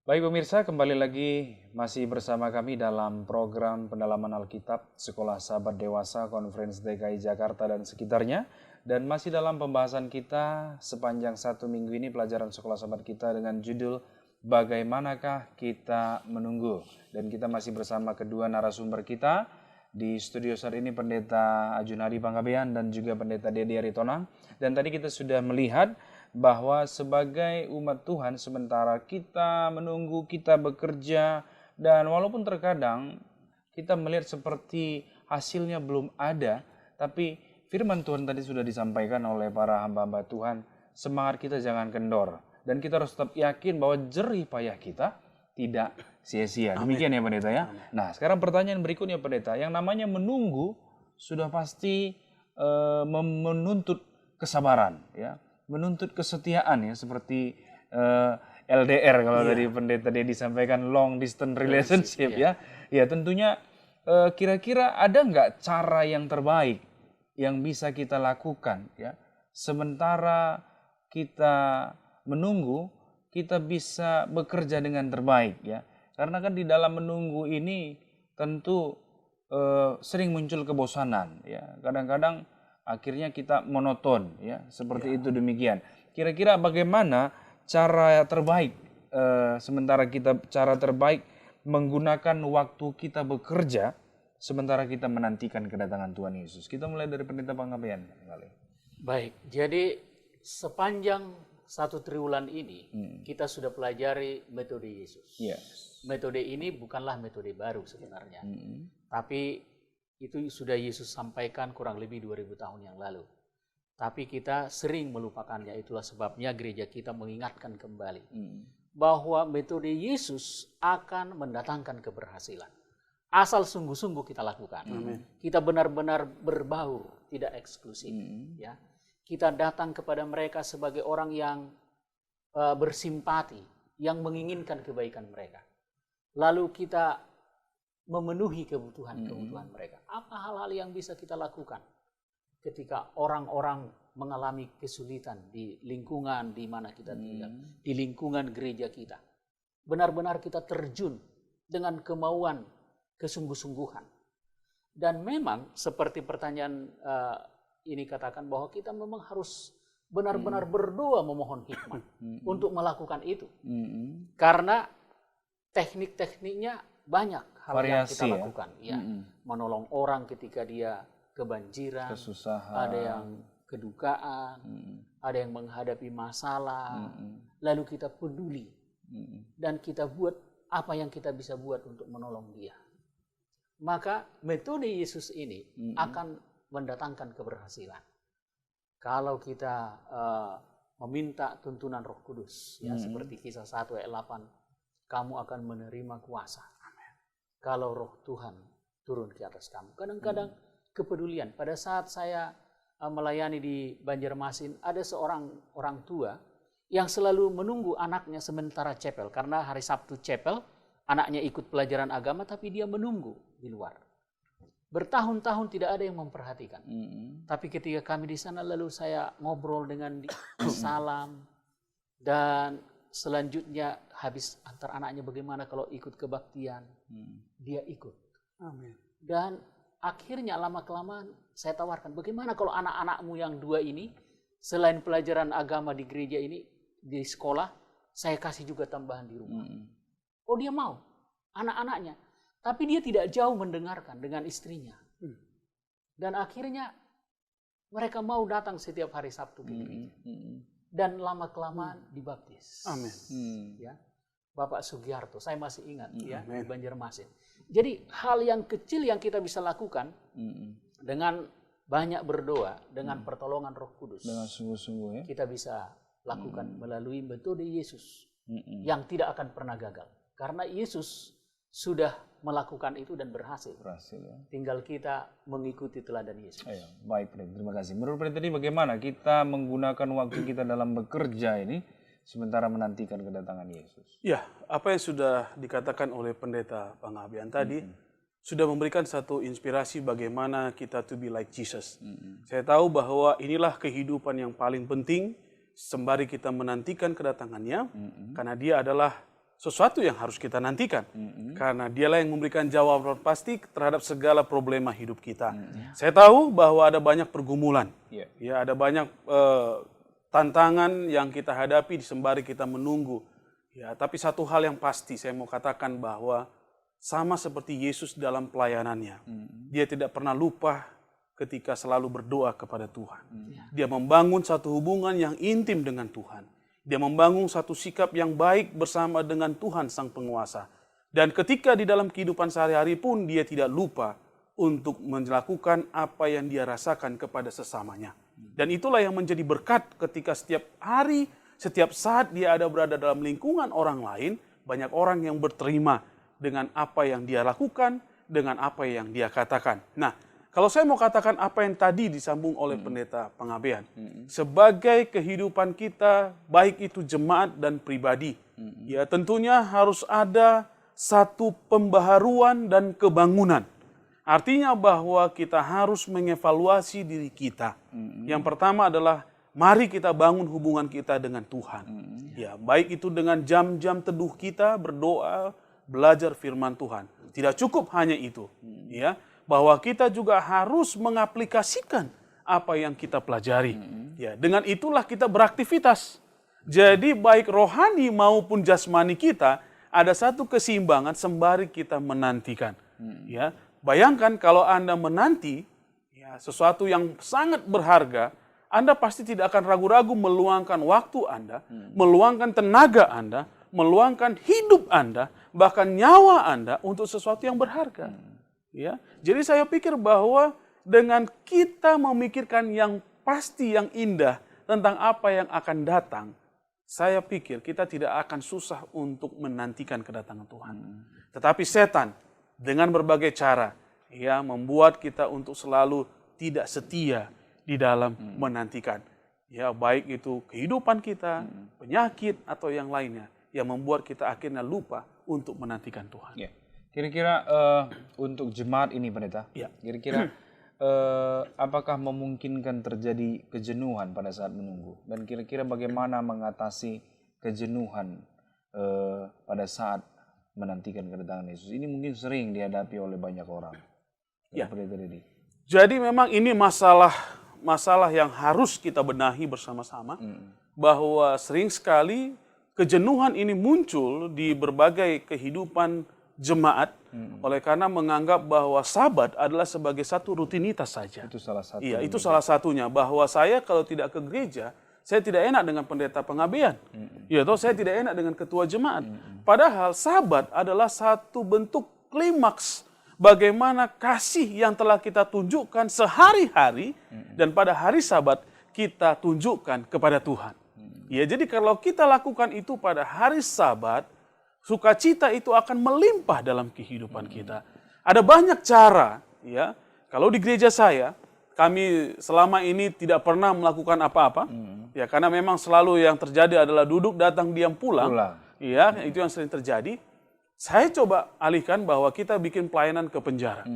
Baik pemirsa, kembali lagi masih bersama kami dalam program pendalaman Alkitab Sekolah Sahabat Dewasa Conference DKI Jakarta dan sekitarnya. Dan masih dalam pembahasan kita sepanjang 1 minggu ini pelajaran Sekolah Sahabat kita dengan judul Bagaimanakah Kita Menunggu. Dan kita masih bersama kedua narasumber kita. Di studio saat ini Pendeta Ajunadi Panggabean dan juga Pendeta Dedi Aritonang. Dan tadi kita sudah melihat bahwa sebagai umat Tuhan sementara kita menunggu, kita bekerja, dan walaupun terkadang kita melihat seperti hasilnya belum ada, tapi firman Tuhan tadi sudah disampaikan oleh para hamba-hamba Tuhan, semangat kita jangan kendor, dan kita harus tetap yakin bahwa jerih payah kita tidak sia-sia. Demikian ya Pendeta ya. Nah sekarang pertanyaan berikutnya Pendeta, yang namanya menunggu sudah pasti menuntut kesabaran ya, menuntut kesetiaan ya, seperti LDR kalau dari Pendeta dia disampaikan, long distance relationship ya. Ya tentunya kira-kira ada nggak cara yang terbaik yang bisa kita lakukan ya, sementara kita menunggu kita bisa bekerja dengan terbaik ya. Karena kan di dalam menunggu ini tentu sering muncul kebosanan ya. Kadang-kadang akhirnya kita monoton ya, seperti itu demikian. Kira-kira bagaimana cara terbaik sementara kita menggunakan waktu kita bekerja sementara kita menantikan kedatangan Tuhan Yesus. Kita mulai dari Pendeta Panggabean kali. Baik, jadi sepanjang 1 triwulan ini kita sudah pelajari metode Yesus. Metode ini bukanlah metode baru sebenarnya, tapi itu sudah Yesus sampaikan kurang lebih 2000 tahun yang lalu. Tapi kita sering melupakannya, itulah sebabnya gereja kita mengingatkan kembali bahwa metode Yesus akan mendatangkan keberhasilan. Asal sungguh-sungguh kita lakukan. Kita benar-benar berbaur, tidak eksklusif. Ya. Kita datang kepada mereka sebagai orang yang bersimpati, yang menginginkan kebaikan mereka. Lalu kita memenuhi kebutuhan mereka. Apa hal-hal yang bisa kita lakukan ketika orang-orang mengalami kesulitan di lingkungan di mana kita tinggal, di lingkungan gereja kita. Benar-benar kita terjun dengan kemauan, kesungguh-sungguhan. Dan memang seperti pertanyaan ini katakan bahwa kita memang harus benar-benar berdoa memohon hikmat untuk melakukan itu. Karena teknik-tekniknya banyak hal yang kita lakukan. Ya. Menolong orang ketika dia kebanjiran, kesusahan, ada yang kedukaan, ada yang menghadapi masalah, lalu kita peduli dan kita buat apa yang kita bisa buat untuk menolong dia. Maka metode Yesus ini akan mendatangkan keberhasilan. Kalau kita meminta tuntunan Roh Kudus, ya seperti Kisah 1 ayat 8, kamu akan menerima kuasa. Amen. Kalau Roh Tuhan turun ke atas kamu. Kadang-kadang kepedulian. Pada saat saya melayani di Banjarmasin, ada seorang orang tua yang selalu menunggu anaknya sementara chapel. Karena hari Sabtu chapel, anaknya ikut pelajaran agama, tapi dia menunggu di luar. Bertahun-tahun tidak ada yang memperhatikan. Tapi ketika kami di sana, lalu saya ngobrol dengan dia, salam, dan selanjutnya habis antar anaknya bagaimana kalau ikut kebaktian, dia ikut. Amin. Dan akhirnya lama-kelamaan saya tawarkan, bagaimana kalau anak-anakmu yang dua ini, selain pelajaran agama di gereja ini, di sekolah, saya kasih juga tambahan di rumah. Oh dia mau, anak-anaknya. Tapi dia tidak jauh mendengarkan dengan istrinya. Dan akhirnya mereka mau datang setiap hari Sabtu ke gereja. Dan lama-kelamaan dibaptis. Amin. Ya, Bapak Sugiarto, saya masih ingat ya, di Banjarmasin. Jadi hal yang kecil yang kita bisa lakukan dengan banyak berdoa, dengan pertolongan Roh Kudus. Dengan sungguh-sungguh ya. Kita bisa lakukan melalui metode Yesus yang tidak akan pernah gagal. Karena Yesus sudah melakukan itu dan berhasil. Berhasil ya. Tinggal kita mengikuti teladan Yesus. Ayo, baik, Pendeta. Terima kasih. Menurut Pendeta ini bagaimana kita menggunakan waktu kita dalam bekerja ini sementara menantikan kedatangan Yesus? Ya, apa yang sudah dikatakan oleh Pendeta Pangabian tadi sudah memberikan satu inspirasi bagaimana kita to be like Jesus. Saya tahu bahwa inilah kehidupan yang paling penting sembari kita menantikan kedatangannya, karena dia adalah sesuatu yang harus kita nantikan. Karena dialah yang memberikan jawaban pasti terhadap segala problema hidup kita. Saya tahu bahwa ada banyak pergumulan, ya, ada banyak tantangan yang kita hadapi sembari kita menunggu. Ya, tapi satu hal yang pasti saya mau katakan bahwa sama seperti Yesus dalam pelayanannya, dia tidak pernah lupa ketika selalu berdoa kepada Tuhan. Dia membangun satu hubungan yang intim dengan Tuhan. Dia membangun satu sikap yang baik bersama dengan Tuhan Sang Penguasa. Dan ketika di dalam kehidupan sehari-hari pun dia tidak lupa untuk melakukan apa yang dia rasakan kepada sesamanya. Dan itulah yang menjadi berkat ketika setiap hari, setiap saat dia ada berada dalam lingkungan orang lain, banyak orang yang berterima dengan apa yang dia lakukan, dengan apa yang dia katakan. Nah, kalau saya mau katakan apa yang tadi disambung oleh Pendeta Pangabean, sebagai kehidupan kita, baik itu jemaat dan pribadi, ya tentunya harus ada satu pembaharuan dan kebangunan. Artinya bahwa kita harus mengevaluasi diri kita. Yang pertama adalah mari kita bangun hubungan kita dengan Tuhan. Ya, baik itu dengan jam-jam teduh kita berdoa, belajar firman Tuhan. Tidak cukup hanya itu, ya, bahwa kita juga harus mengaplikasikan apa yang kita pelajari. Ya, dengan itulah kita beraktivitas. Jadi baik rohani maupun jasmani kita ada satu keseimbangan sembari kita menantikan. Ya, bayangkan kalau Anda menanti ya, sesuatu yang sangat berharga, Anda pasti tidak akan ragu-ragu meluangkan waktu Anda, meluangkan tenaga Anda, meluangkan hidup Anda, bahkan nyawa Anda untuk sesuatu yang berharga. Ya, jadi saya pikir bahwa dengan kita memikirkan yang pasti, yang indah tentang apa yang akan datang, saya pikir kita tidak akan susah untuk menantikan kedatangan Tuhan. Tetapi setan dengan berbagai cara ya membuat kita untuk selalu tidak setia di dalam menantikan. Ya, baik itu kehidupan kita, penyakit atau yang lainnya yang membuat kita akhirnya lupa untuk menantikan Tuhan. Ya. Kira-kira untuk jemaat ini, Pendeta, kira-kira apakah memungkinkan terjadi kejenuhan pada saat menunggu? Dan kira-kira bagaimana mengatasi kejenuhan pada saat menantikan kedatangan Yesus? Ini mungkin sering dihadapi oleh banyak orang. Ya. Pendeta Dedi. Jadi memang ini masalah yang harus kita benahi bersama-sama, bahwa sering sekali kejenuhan ini muncul di berbagai kehidupan jemaat, oleh karena menganggap bahwa Sabat adalah sebagai satu rutinitas saja. Itu salah satu. Iya, itu salah satunya, bahwa saya kalau tidak ke gereja, saya tidak enak dengan pendeta pengabdian. Ya, atau saya tidak enak dengan ketua jemaat. Padahal Sabat adalah satu bentuk klimaks bagaimana kasih yang telah kita tunjukkan sehari-hari, dan pada hari Sabat kita tunjukkan kepada Tuhan. Ya, jadi kalau kita lakukan itu pada hari Sabat, sukacita itu akan melimpah dalam kehidupan kita. Ada banyak cara, ya. Kalau di gereja saya, kami selama ini tidak pernah melakukan apa-apa, ya, karena memang selalu yang terjadi adalah duduk, datang, diam, pulang. Ya, itu yang sering terjadi. Saya coba alihkan bahwa kita bikin pelayanan ke penjara.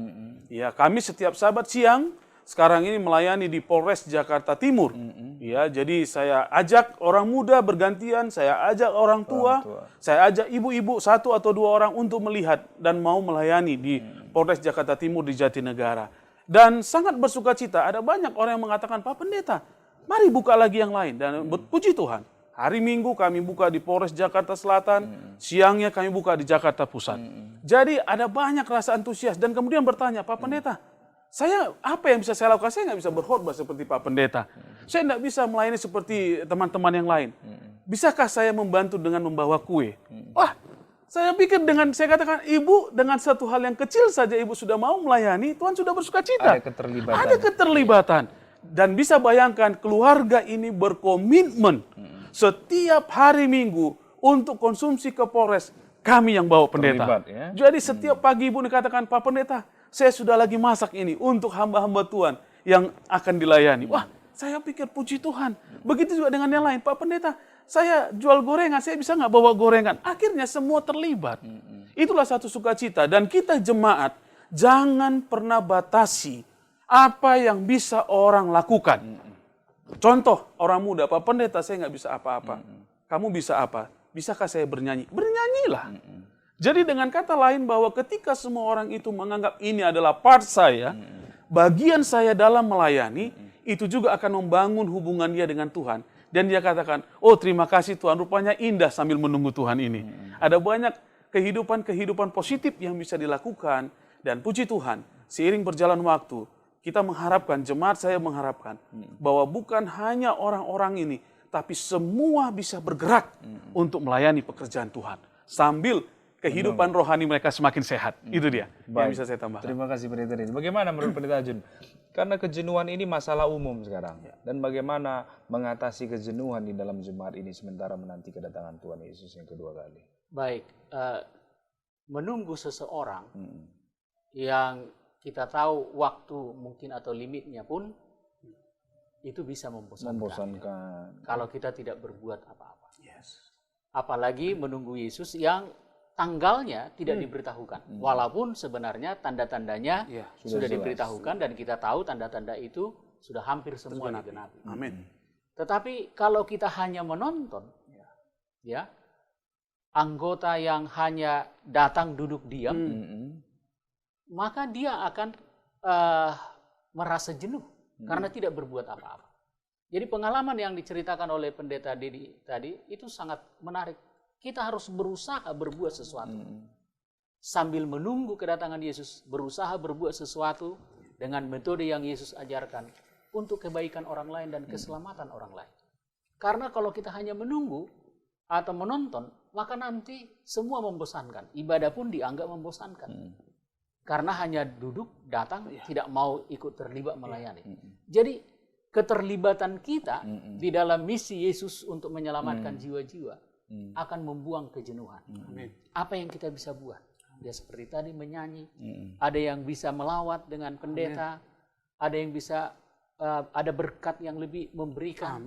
Ya, kami setiap Sabat siang sekarang ini melayani di Polres Jakarta Timur. Ya, jadi saya ajak orang muda bergantian, saya ajak orang tua, saya ajak ibu-ibu 1 atau 2 orang untuk melihat dan mau melayani di Polres Jakarta Timur di Jatinegara. Dan sangat bersukacita, ada banyak orang yang mengatakan, Pak Pendeta, mari buka lagi yang lain. Dan puji Tuhan, hari Minggu kami buka di Polres Jakarta Selatan, siangnya kami buka di Jakarta Pusat. Jadi ada banyak rasa antusias, dan kemudian bertanya, Pak Pendeta, apa yang bisa saya lakukan? Saya nggak bisa berkhotbah seperti Pak Pendeta. Saya nggak bisa melayani seperti teman-teman yang lain. Bisakah saya membantu dengan membawa kue? Wah, saya pikir saya katakan, Ibu dengan satu hal yang kecil saja Ibu sudah mau melayani, Tuhan sudah bersukacita. Ada keterlibatan. Ada keterlibatan. Dan bisa bayangkan keluarga ini berkomitmen setiap hari Minggu untuk konsumsi ke Polres, kami yang bawa pendeta. Terlibat, ya? Jadi setiap pagi Ibu dikatakan, Pak Pendeta, saya sudah lagi masak ini untuk hamba-hamba Tuhan yang akan dilayani. Wah, saya pikir puji Tuhan. Begitu juga dengan yang lain. Pak Pendeta, saya jual gorengan, saya bisa nggak bawa gorengan? Akhirnya semua terlibat. Itulah satu sukacita. Dan kita jemaat, jangan pernah batasi apa yang bisa orang lakukan. Contoh, orang muda, Pak Pendeta, saya nggak bisa apa-apa. Kamu bisa apa? Bisakah saya bernyanyi? Bernyanyilah. Jadi dengan kata lain bahwa ketika semua orang itu menganggap ini adalah part saya, bagian saya dalam melayani, itu juga akan membangun hubungan dia dengan Tuhan. Dan dia katakan, oh terima kasih Tuhan, rupanya indah sambil menunggu Tuhan ini. Ada banyak kehidupan positif yang bisa dilakukan. Dan puji Tuhan, seiring berjalan waktu, kita mengharapkan, jemaat saya mengharapkan, bahwa bukan hanya orang-orang ini, tapi semua bisa bergerak untuk melayani pekerjaan Tuhan. Sambil kehidupan rohani mereka semakin sehat. Itu dia yang bisa saya tambahkan. Terima kasih Pendeta Dedi. Bagaimana menurut Pendeta Jun? Karena kejenuhan ini masalah umum sekarang. Dan bagaimana mengatasi kejenuhan di dalam jemaat ini sementara menanti kedatangan Tuhan Yesus yang kedua kali? Baik, menunggu seseorang yang kita tahu waktu mungkin atau limitnya pun itu bisa membosankan. Kalau kita tidak berbuat apa-apa. Apalagi menunggu Yesus yang tanggalnya tidak diberitahukan. Walaupun sebenarnya tanda-tandanya sudah diberitahukan dan kita tahu tanda-tanda itu sudah hampir semua digenapi. Amin. Tetapi kalau kita hanya menonton, ya, anggota yang hanya datang duduk diam, maka dia akan merasa jenuh karena tidak berbuat apa-apa. Jadi pengalaman yang diceritakan oleh Pendeta Dedi tadi itu sangat menarik. Kita harus berusaha berbuat sesuatu. Sambil menunggu kedatangan Yesus, berusaha berbuat sesuatu dengan metode yang Yesus ajarkan untuk kebaikan orang lain dan keselamatan orang lain. Karena kalau kita hanya menunggu atau menonton, maka nanti semua membosankan. Ibadah pun dianggap membosankan. Karena hanya duduk, datang, tidak mau ikut terlibat melayani. Jadi keterlibatan kita di dalam misi Yesus untuk menyelamatkan jiwa-jiwa akan membuang kejenuhan. Apa yang kita bisa buat? Ya seperti tadi menyanyi, ada yang bisa melawat dengan pendeta, ada yang bisa ada berkat yang lebih memberikan.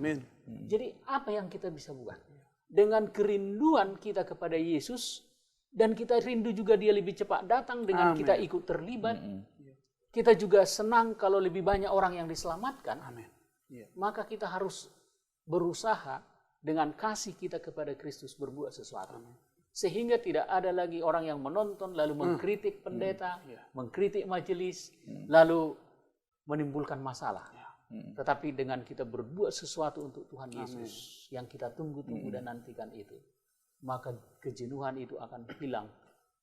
Jadi apa yang kita bisa buat? Dengan kerinduan kita kepada Yesus dan kita rindu juga dia lebih cepat datang dengan kita ikut terlibat, kita juga senang kalau lebih banyak orang yang diselamatkan. Amin. Ya. Maka kita harus berusaha dengan kasih kita kepada Kristus berbuat sesuatu. Sehingga tidak ada lagi orang yang menonton lalu mengkritik pendeta, mengkritik majelis, lalu menimbulkan masalah. Tetapi dengan kita berbuat sesuatu untuk Tuhan Yesus yang kita tunggu-tunggu dan nantikan itu, maka kejenuhan itu akan hilang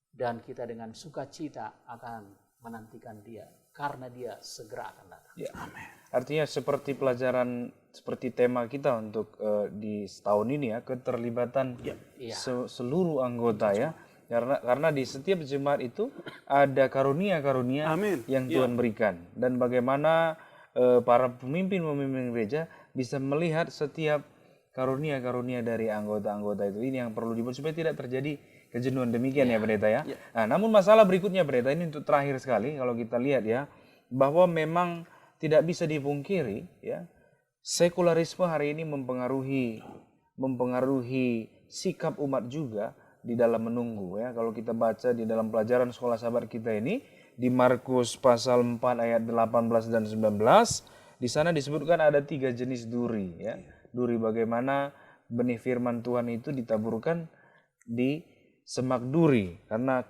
dan kita dengan sukacita akan menantikan Dia karena Dia segera akan datang. Ya. Artinya seperti pelajaran, seperti tema kita untuk di setahun ini ya, keterlibatan seluruh anggota ya. Karena di setiap jemaat itu ada karunia-karunia yang Tuhan berikan. Dan bagaimana para pemimpin-pemimpin gereja bisa melihat setiap karunia-karunia dari anggota-anggota itu. Ini yang perlu dibuat supaya tidak terjadi kejenuhan demikian ya pendeta ya. Nah, namun masalah berikutnya pendeta, ini untuk terakhir sekali kalau kita lihat ya, bahwa memang tidak bisa dipungkiri ya, sekularisme hari ini mempengaruhi sikap umat juga di dalam menunggu ya. Kalau kita baca di dalam pelajaran sekolah sahabat kita ini di Markus pasal 4 ayat 18 dan 19, di sana disebutkan ada 3 jenis duri ya. Duri bagaimana benih firman Tuhan itu ditaburkan di semak duri, karena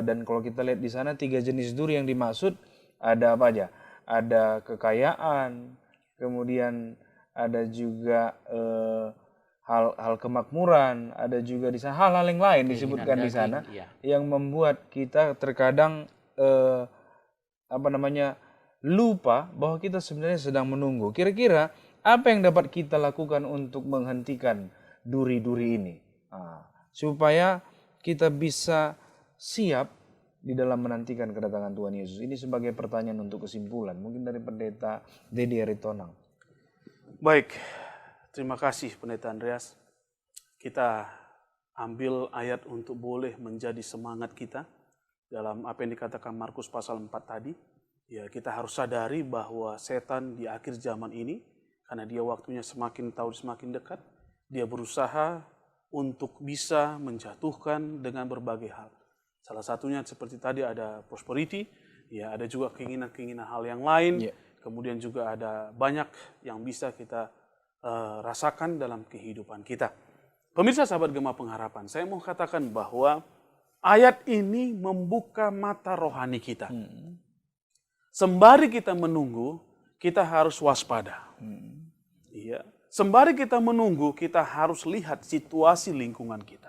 dan kalau kita lihat di sana 3 jenis duri yang dimaksud ada apa aja? Ada kekayaan, kemudian ada juga hal lumakmuran, ada juga di sana hal-hal yang lain disebutkan di sana yang membuat kita terkadang lupa bahwa kita sebenarnya sedang menunggu. Kira-kira apa yang dapat kita lakukan untuk menghentikan duri-duri ini supaya kita bisa siap di dalam menantikan kedatangan Tuhan Yesus? Ini sebagai pertanyaan untuk kesimpulan. Mungkin dari Pendeta Dedi Aritonang. Baik, terima kasih Pendeta Andreas. Kita ambil ayat untuk boleh menjadi semangat kita dalam apa yang dikatakan Markus pasal 4 tadi. Ya, kita harus sadari bahwa setan di akhir zaman ini, karena dia waktunya semakin tahun semakin dekat, dia berusaha untuk bisa menjatuhkan dengan berbagai hal. Salah satunya seperti tadi ada prosperity, ya ada juga keinginan-keinginan hal yang lain, kemudian juga ada banyak yang bisa kita rasakan dalam kehidupan kita. Pemirsa sahabat Gema Pengharapan, saya mau katakan bahwa ayat ini membuka mata rohani kita. Sembari kita menunggu, kita harus waspada. Iya. Sembari kita menunggu, kita harus lihat situasi lingkungan kita.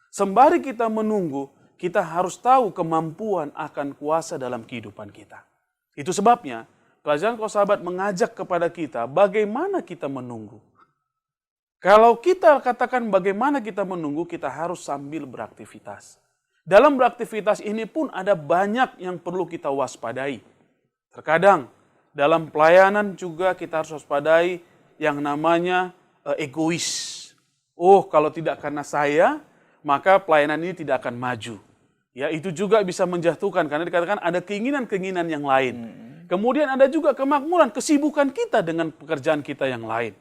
Sembari kita menunggu, kita harus tahu kemampuan akan kuasa dalam kehidupan kita. Itu sebabnya, pelajaran Kau Sahabat mengajak kepada kita bagaimana kita menunggu. Kalau kita katakan bagaimana kita menunggu, kita harus sambil beraktivitas. Dalam beraktivitas ini pun ada banyak yang perlu kita waspadai. Terkadang, dalam pelayanan juga kita harus waspadai yang namanya egois. Oh, kalau tidak karena saya, maka pelayanan ini tidak akan maju. Ya, itu juga bisa menjatuhkan karena dikatakan ada keinginan-keinginan yang lain. Kemudian ada juga kemakmuran, kesibukan kita dengan pekerjaan kita yang lain.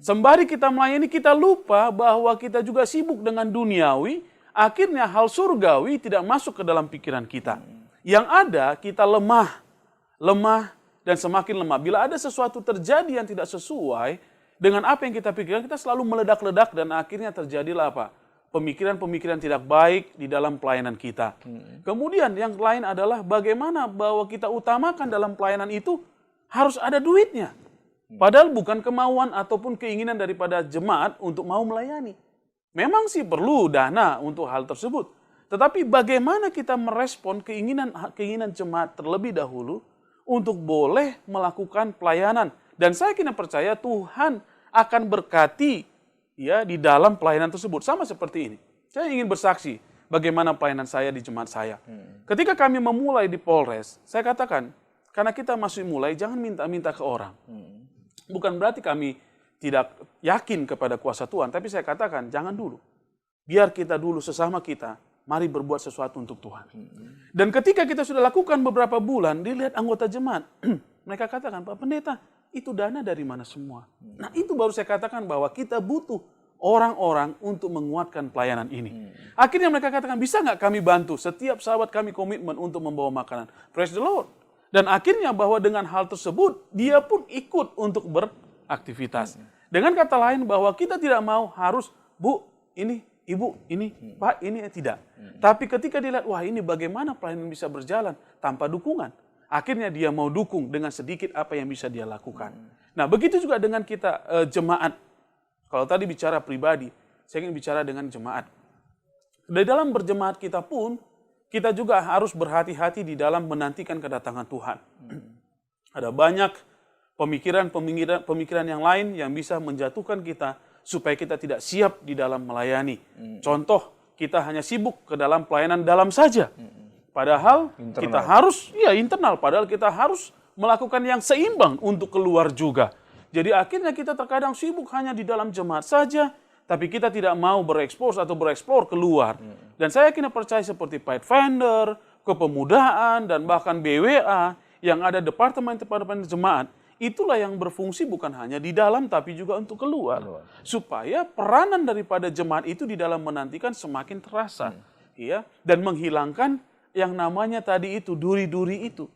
Sembari kita melayani, kita lupa bahwa kita juga sibuk dengan duniawi, akhirnya hal surgawi tidak masuk ke dalam pikiran kita. Yang ada kita lemah dan semakin lemah. Bila ada sesuatu terjadi yang tidak sesuai dengan apa yang kita pikirkan, kita selalu meledak-ledak dan akhirnya terjadilah apa? Pemikiran-pemikiran tidak baik di dalam pelayanan kita. Kemudian yang lain adalah bagaimana bahwa kita utamakan dalam pelayanan itu harus ada duitnya. Padahal bukan kemauan ataupun keinginan daripada jemaat untuk mau melayani. Memang sih perlu dana untuk hal tersebut. Tetapi bagaimana kita merespon keinginan jemaat terlebih dahulu untuk boleh melakukan pelayanan. Dan saya kira percaya Tuhan akan berkati ya di dalam pelayanan tersebut. Sama seperti ini. Saya ingin bersaksi bagaimana pelayanan saya di jemaat saya. Ketika kami memulai di Polres, saya katakan, karena kita masih mulai, jangan minta-minta ke orang. Bukan berarti kami tidak yakin kepada kuasa Tuhan, tapi saya katakan, jangan dulu. Biar kita dulu sesama kita, mari berbuat sesuatu untuk Tuhan. Dan ketika kita sudah lakukan beberapa bulan, dilihat anggota jemaat, mereka katakan, Pak Pendeta, itu dana dari mana semua? Nah, itu baru saya katakan bahwa kita butuh orang-orang untuk menguatkan pelayanan ini. Akhirnya mereka katakan, bisa nggak kami bantu? Setiap sahabat kami komitmen untuk membawa makanan. Praise the Lord. Dan akhirnya bahwa dengan hal tersebut, dia pun ikut untuk beraktivitas. Dengan kata lain bahwa kita tidak mau harus, Bu, ini, Ibu, ini, Pak, ini, tidak. Tapi ketika dilihat, wah ini bagaimana pelayanan bisa berjalan tanpa dukungan. Akhirnya dia mau dukung dengan sedikit apa yang bisa dia lakukan. Nah begitu juga dengan kita jemaat. Kalau tadi bicara pribadi, saya ingin bicara dengan jemaat. Di dalam berjemaat kita pun, kita juga harus berhati-hati di dalam menantikan kedatangan Tuhan. Ada banyak pemikiran yang lain yang bisa menjatuhkan kita supaya kita tidak siap di dalam melayani. Contoh, kita hanya sibuk ke dalam pelayanan dalam saja. Padahal kita harus, internal, padahal kita harus melakukan yang seimbang untuk keluar juga. Jadi akhirnya kita terkadang sibuk hanya di dalam jemaat saja, tapi kita tidak mau berekspos atau bereksplor keluar. Dan saya kini percaya seperti Pathfinder, kepemudaan, dan bahkan BWA yang ada departemen-departemen jemaat, itulah yang berfungsi bukan hanya di dalam tapi juga untuk keluar. Supaya peranan daripada jemaat itu di dalam menantikan semakin terasa. Ya, dan menghilangkan yang namanya tadi itu, duri-duri itu.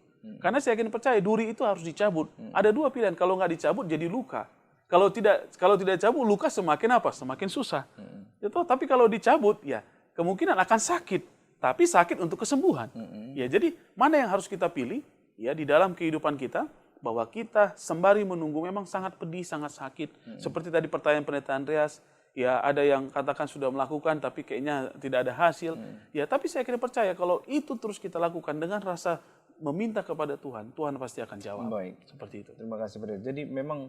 Karena saya yakin percaya duri itu harus dicabut. Ada dua pilihan, kalau nggak dicabut jadi luka. Kalau tidak dicabut, luka semakin apa? Semakin susah. Tapi kalau dicabut, ya kemungkinan akan sakit. Tapi sakit untuk kesembuhan. Ya, jadi mana yang harus kita pilih? Ya, di dalam kehidupan kita, bahwa kita sembari menunggu memang sangat pedih, sangat sakit. Seperti tadi pertanyaan Pendeta Andreas, ya ada yang katakan sudah melakukan tapi kayaknya tidak ada hasil. Ya, tapi saya kira percaya kalau itu terus kita lakukan dengan rasa meminta kepada Tuhan, Tuhan pasti akan jawab. Baik. Seperti itu. Terima kasih Pendeta. Jadi memang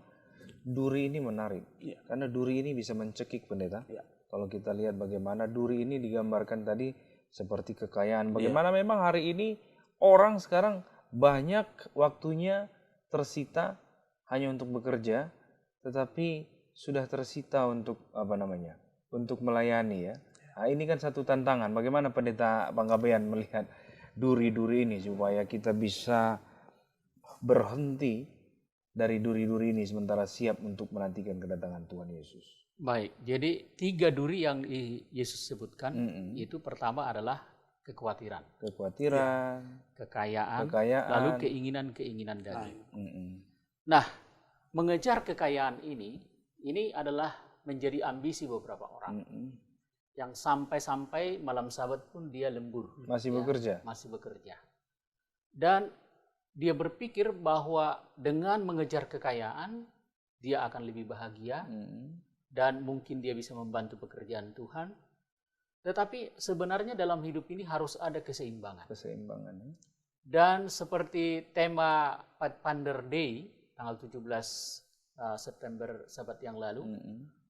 duri ini menarik. Karena duri ini bisa mencekik Pendeta. Kalau kita lihat bagaimana duri ini digambarkan tadi seperti kekayaan. Bagaimana memang hari ini orang sekarang banyak waktunya tersita hanya untuk bekerja, tetapi sudah tersita untuk untuk melayani ya. Nah, ini kan satu tantangan. Bagaimana Pendeta Panggabean melihat duri-duri ini supaya kita bisa berhenti dari duri-duri ini sementara siap untuk menantikan kedatangan Tuhan Yesus. Baik, jadi 3 duri yang Yesus sebutkan itu pertama adalah kekhawatiran, kekayaan, lalu keinginan-keinginan daging. Nah, mengejar kekayaan ini adalah menjadi ambisi beberapa orang. Yang sampai-sampai malam Sabat pun dia lembur. Masih bekerja. Dan dia berpikir bahwa dengan mengejar kekayaan, dia akan lebih bahagia. Dan mungkin dia bisa membantu pekerjaan Tuhan. Tetapi sebenarnya dalam hidup ini harus ada keseimbangan. Dan seperti tema Pathfinder Day, tanggal 17 September Sabat yang lalu,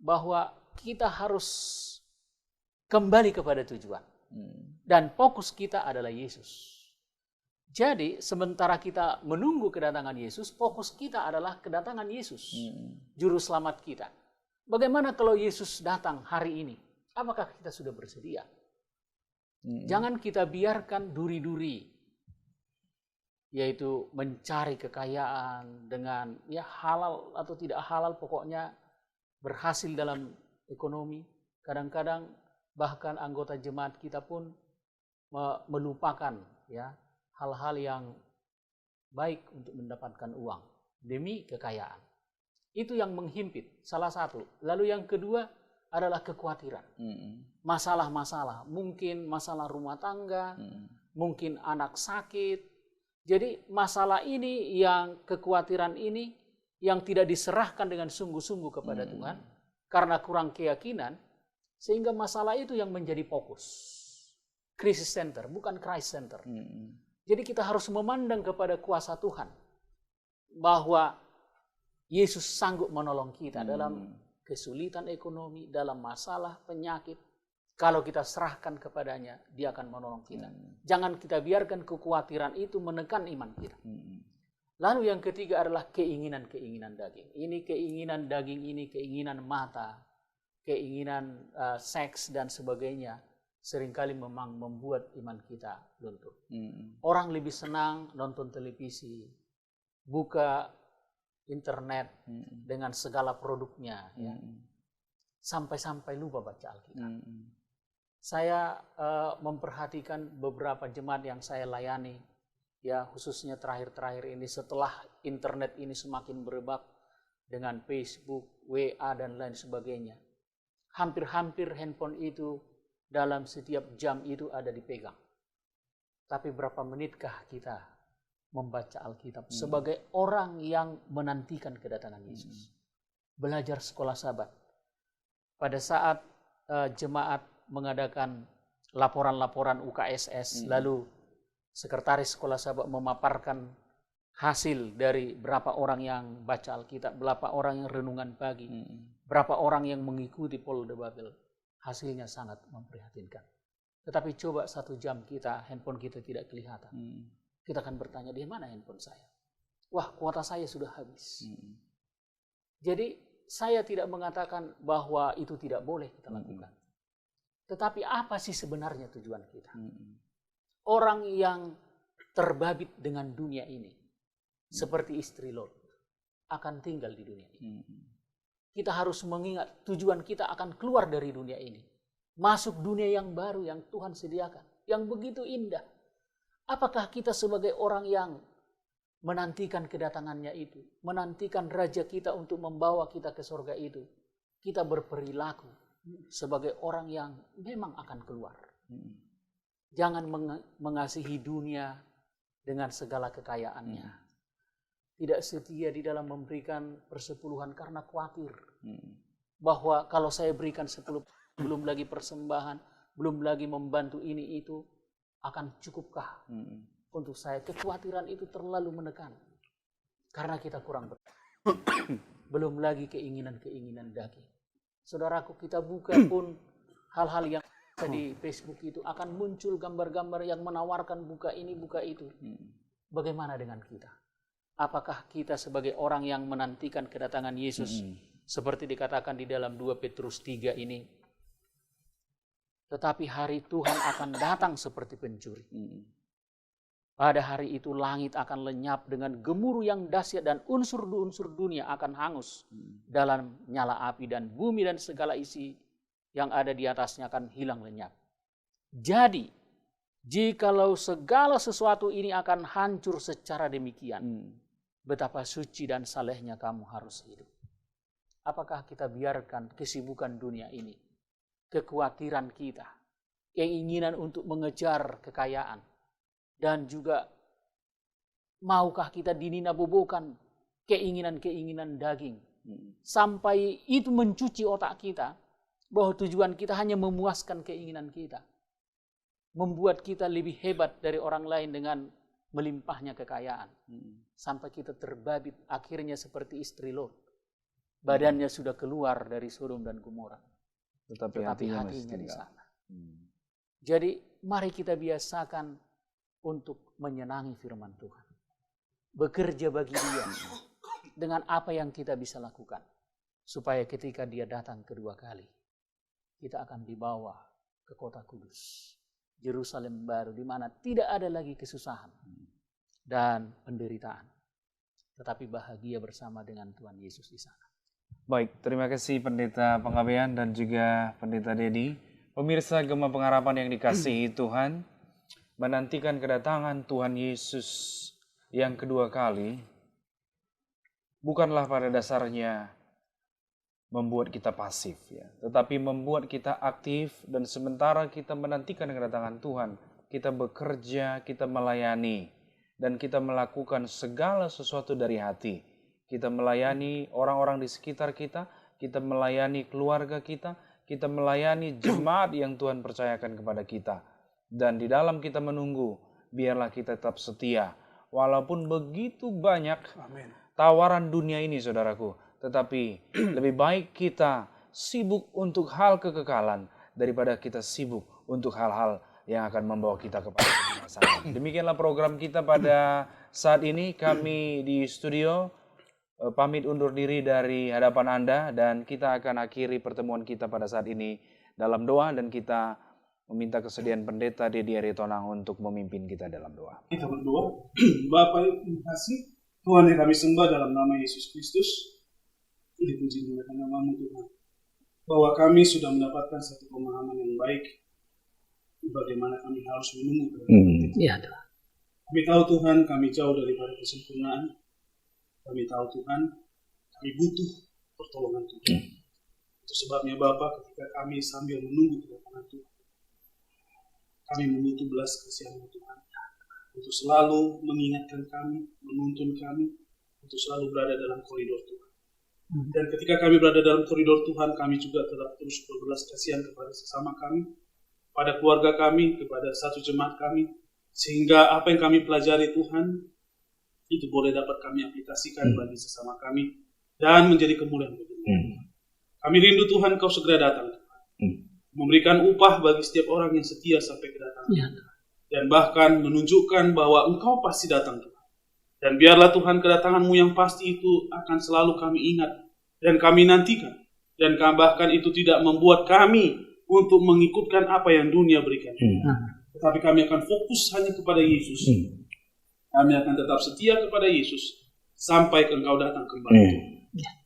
bahwa kita harus kembali kepada tujuan. Dan fokus kita adalah Yesus. Jadi sementara kita menunggu kedatangan Yesus, fokus kita adalah kedatangan Yesus, Juru Selamat kita. Bagaimana kalau Yesus datang hari ini? Apakah kita sudah bersedia? Jangan kita biarkan duri-duri, yaitu mencari kekayaan dengan halal atau tidak halal, pokoknya berhasil dalam ekonomi. Kadang-kadang bahkan anggota jemaat kita pun melupakan hal-hal yang baik untuk mendapatkan uang demi kekayaan. Itu yang menghimpit, salah satu. Lalu yang kedua adalah kekhawatiran. Masalah-masalah, mungkin masalah rumah tangga, mungkin anak sakit. Jadi masalah ini, yang kekhawatiran ini, yang tidak diserahkan dengan sungguh-sungguh kepada Tuhan, karena kurang keyakinan, sehingga masalah itu yang menjadi fokus. Crisis center, bukan Christ center. Jadi kita harus memandang kepada kuasa Tuhan, bahwa Yesus sanggup menolong kita dalam kesulitan ekonomi, dalam masalah penyakit. Kalau kita serahkan kepadanya, dia akan menolong kita. Jangan kita biarkan kekhawatiran itu menekan iman kita. Lalu yang ketiga adalah keinginan-keinginan daging. Ini keinginan daging, ini keinginan mata, keinginan seks dan sebagainya, seringkali memang membuat iman kita luntur. Orang lebih senang nonton televisi, buka internet dengan segala produknya, sampai-sampai lupa baca Alkitab. Saya memperhatikan beberapa jemaat yang saya layani, ya khususnya terakhir-terakhir ini setelah internet ini semakin berebak dengan Facebook, WA dan lain sebagainya. Hampir-hampir handphone itu dalam setiap jam itu ada dipegang. Tapi berapa menitkah kita membaca Alkitab sebagai orang yang menantikan kedatangan Yesus? Belajar sekolah Sabat. Pada saat jemaat mengadakan laporan-laporan UKSS, lalu sekretaris sekolah Sabat memaparkan hasil dari berapa orang yang baca Alkitab, berapa orang yang renungan pagi, berapa orang yang mengikuti Polda Babel. Hasilnya sangat memprihatinkan. Tetapi coba 1 jam handphone kita tidak kelihatan. Kita akan bertanya, di mana handphone saya? Wah, kuota saya sudah habis. Jadi saya tidak mengatakan bahwa itu tidak boleh kita lakukan. Tetapi apa sih sebenarnya tujuan kita? Orang yang terbabit dengan dunia ini, seperti istri Lot, akan tinggal di dunia ini. Kita harus mengingat tujuan kita akan keluar dari dunia ini. Masuk dunia yang baru yang Tuhan sediakan. Yang begitu indah. Apakah kita sebagai orang yang menantikan kedatangannya itu, menantikan Raja kita untuk membawa kita ke surga itu, kita berperilaku sebagai orang yang memang akan keluar. Jangan mengasihi dunia dengan segala kekayaannya. Tidak setia di dalam memberikan persepuluhan karena khawatir bahwa kalau saya berikan 10, belum lagi persembahan, belum lagi membantu ini itu, akan cukupkah untuk saya? Kekhawatiran itu terlalu menekan karena kita kurang belum lagi keinginan-keinginan daging. Saudaraku, kita buka pun hal-hal yang di Facebook itu akan muncul gambar-gambar yang menawarkan buka ini, buka itu. Bagaimana dengan kita? Apakah kita sebagai orang yang menantikan kedatangan Yesus seperti dikatakan di dalam 2 Petrus 3 ini? Tetapi hari Tuhan akan datang seperti pencuri. Pada hari itu langit akan lenyap dengan gemuruh yang dahsyat dan unsur-unsur dunia akan hangus dalam nyala api, dan bumi dan segala isi yang ada di atasnya akan hilang lenyap. Jadi, jikalau segala sesuatu ini akan hancur secara demikian, betapa suci dan salehnya kamu harus hidup. Apakah kita biarkan kesibukan dunia ini, kekhawatiran kita, keinginan untuk mengejar kekayaan, dan juga maukah kita dininabobokan keinginan-keinginan daging, sampai itu mencuci otak kita, bahwa tujuan kita hanya memuaskan keinginan kita, membuat kita lebih hebat dari orang lain dengan melimpahnya kekayaan, sampai kita terbabit akhirnya seperti istri Lot, badannya sudah keluar dari Sodom dan Gomora, tetapi hatinya di sana. Jadi mari kita biasakan untuk menyenangi firman Tuhan, bekerja bagi Dia dengan apa yang kita bisa lakukan, supaya ketika Dia datang kedua kali, kita akan dibawa ke kota kudus, Yerusalem baru, di mana tidak ada lagi kesusahan dan penderitaan, tetapi bahagia bersama dengan Tuhan Yesus di sana. Baik, terima kasih Pendeta Panggabean dan juga Pendeta Dedi. Pemirsa Gema Pengharapan yang dikasihi Tuhan, menantikan kedatangan Tuhan Yesus yang kedua kali bukanlah pada dasarnya membuat kita pasif, ya, tetapi membuat kita aktif, dan sementara kita menantikan kedatangan Tuhan, kita bekerja, kita melayani, dan kita melakukan segala sesuatu dari hati. Kita melayani orang-orang di sekitar kita, kita melayani keluarga kita melayani jemaat yang Tuhan percayakan kepada kita. Dan di dalam kita menunggu, biarlah kita tetap setia. Walaupun begitu banyak tawaran dunia ini, saudaraku, tetapi lebih baik kita sibuk untuk hal kekekalan daripada kita sibuk untuk hal-hal yang akan membawa kita kepada kebinasaan. Demikianlah program kita pada saat ini. Kami di studio pamit undur diri dari hadapan Anda, dan kita akan akhiri pertemuan kita pada saat ini dalam doa, dan kita meminta kesediaan Pendeta Dedi Aritonang untuk memimpin kita dalam doa. Kita berdoa. Bapa yang kasih, Tuhan yang kami sembah dalam nama Yesus Kristus, dipuji muliakan nama-Mu Tuhan, bahwa kami sudah mendapatkan satu pemahaman yang baik bagaimana kami harus menunggu. Ya, Tuhan. Kami tahu Tuhan, kami jauh daripada kesempurnaan. Kami tahu Tuhan, kami butuh pertolongan Tuhan. Itu sebabnya Bapa, ketika kami sambil menunggu kedatangan Tuhan, kami membutuh belas kasihan-Mu Tuhan, untuk selalu mengingatkan kami, menuntun kami, untuk selalu berada dalam koridor Tuhan. Dan ketika kami berada dalam koridor Tuhan, kami juga telah terus berbelas kasihan kepada sesama kami, pada keluarga kami, kepada satu jemaat kami, sehingga apa yang kami pelajari Tuhan, itu boleh dapat kami aplikasikan bagi sesama kami, dan menjadi kemuliaan bagi Tuhan. Kami rindu Tuhan, Kau segera datang, memberikan upah bagi setiap orang yang setia sampai kedatangan. Dan bahkan menunjukkan bahwa Engkau pasti datang, Tuhan. Dan biarlah Tuhan kedatangan-Mu yang pasti itu akan selalu kami ingat dan kami nantikan. Dan bahkan itu tidak membuat kami untuk mengikutkan apa yang dunia berikan. Tetapi kami akan fokus hanya kepada Yesus. Kami akan tetap setia kepada Yesus sampai Engkau datang kembali.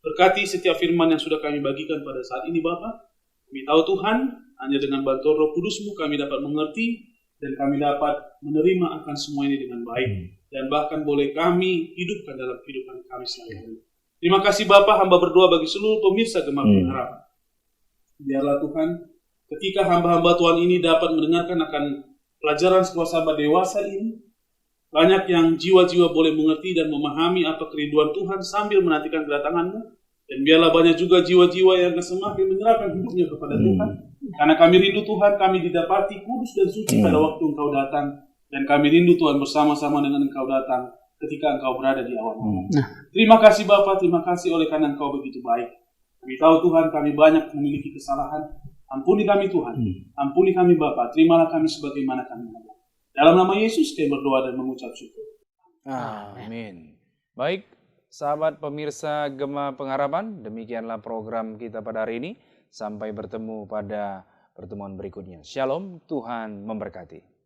Berkati setiap firman yang sudah kami bagikan pada saat ini, Bapa. Kami tahu Tuhan, hanya dengan bantuan Roh Kudus-Mu kami dapat mengerti dan kami dapat menerima akan semua ini dengan baik. Dan bahkan boleh kami hidupkan dalam kehidupan kami sehari-hari. Terima kasih Bapa, hamba berdoa bagi seluruh pemirsa Gema Pengharapan. Biarlah Tuhan, ketika hamba-hamba Tuhan ini dapat mendengarkan akan pelajaran sekolah sahabat dewasa ini, banyak yang jiwa-jiwa boleh mengerti dan memahami apa kerinduan Tuhan sambil menantikan kedatangan-Mu. Dan biarlah banyak juga jiwa-jiwa yang semakin menyerahkan hidupnya kepada Tuhan. Karena kami rindu Tuhan, kami didapati kudus dan suci pada waktu Engkau datang. Dan kami rindu Tuhan bersama-sama dengan Engkau datang ketika Engkau berada di awal malam. Terima kasih Bapa, terima kasih oleh karena Engkau begitu baik. Kami tahu Tuhan, kami banyak memiliki kesalahan. Ampuni kami Tuhan, ampuni kami Bapa, terimalah kami sebagaimana kami ada. Dalam nama Yesus kami berdoa dan mengucap syukur. Amin. Baik, sahabat pemirsa Gema Pengharapan, demikianlah program kita pada hari ini. Sampai bertemu pada pertemuan berikutnya. Shalom, Tuhan memberkati.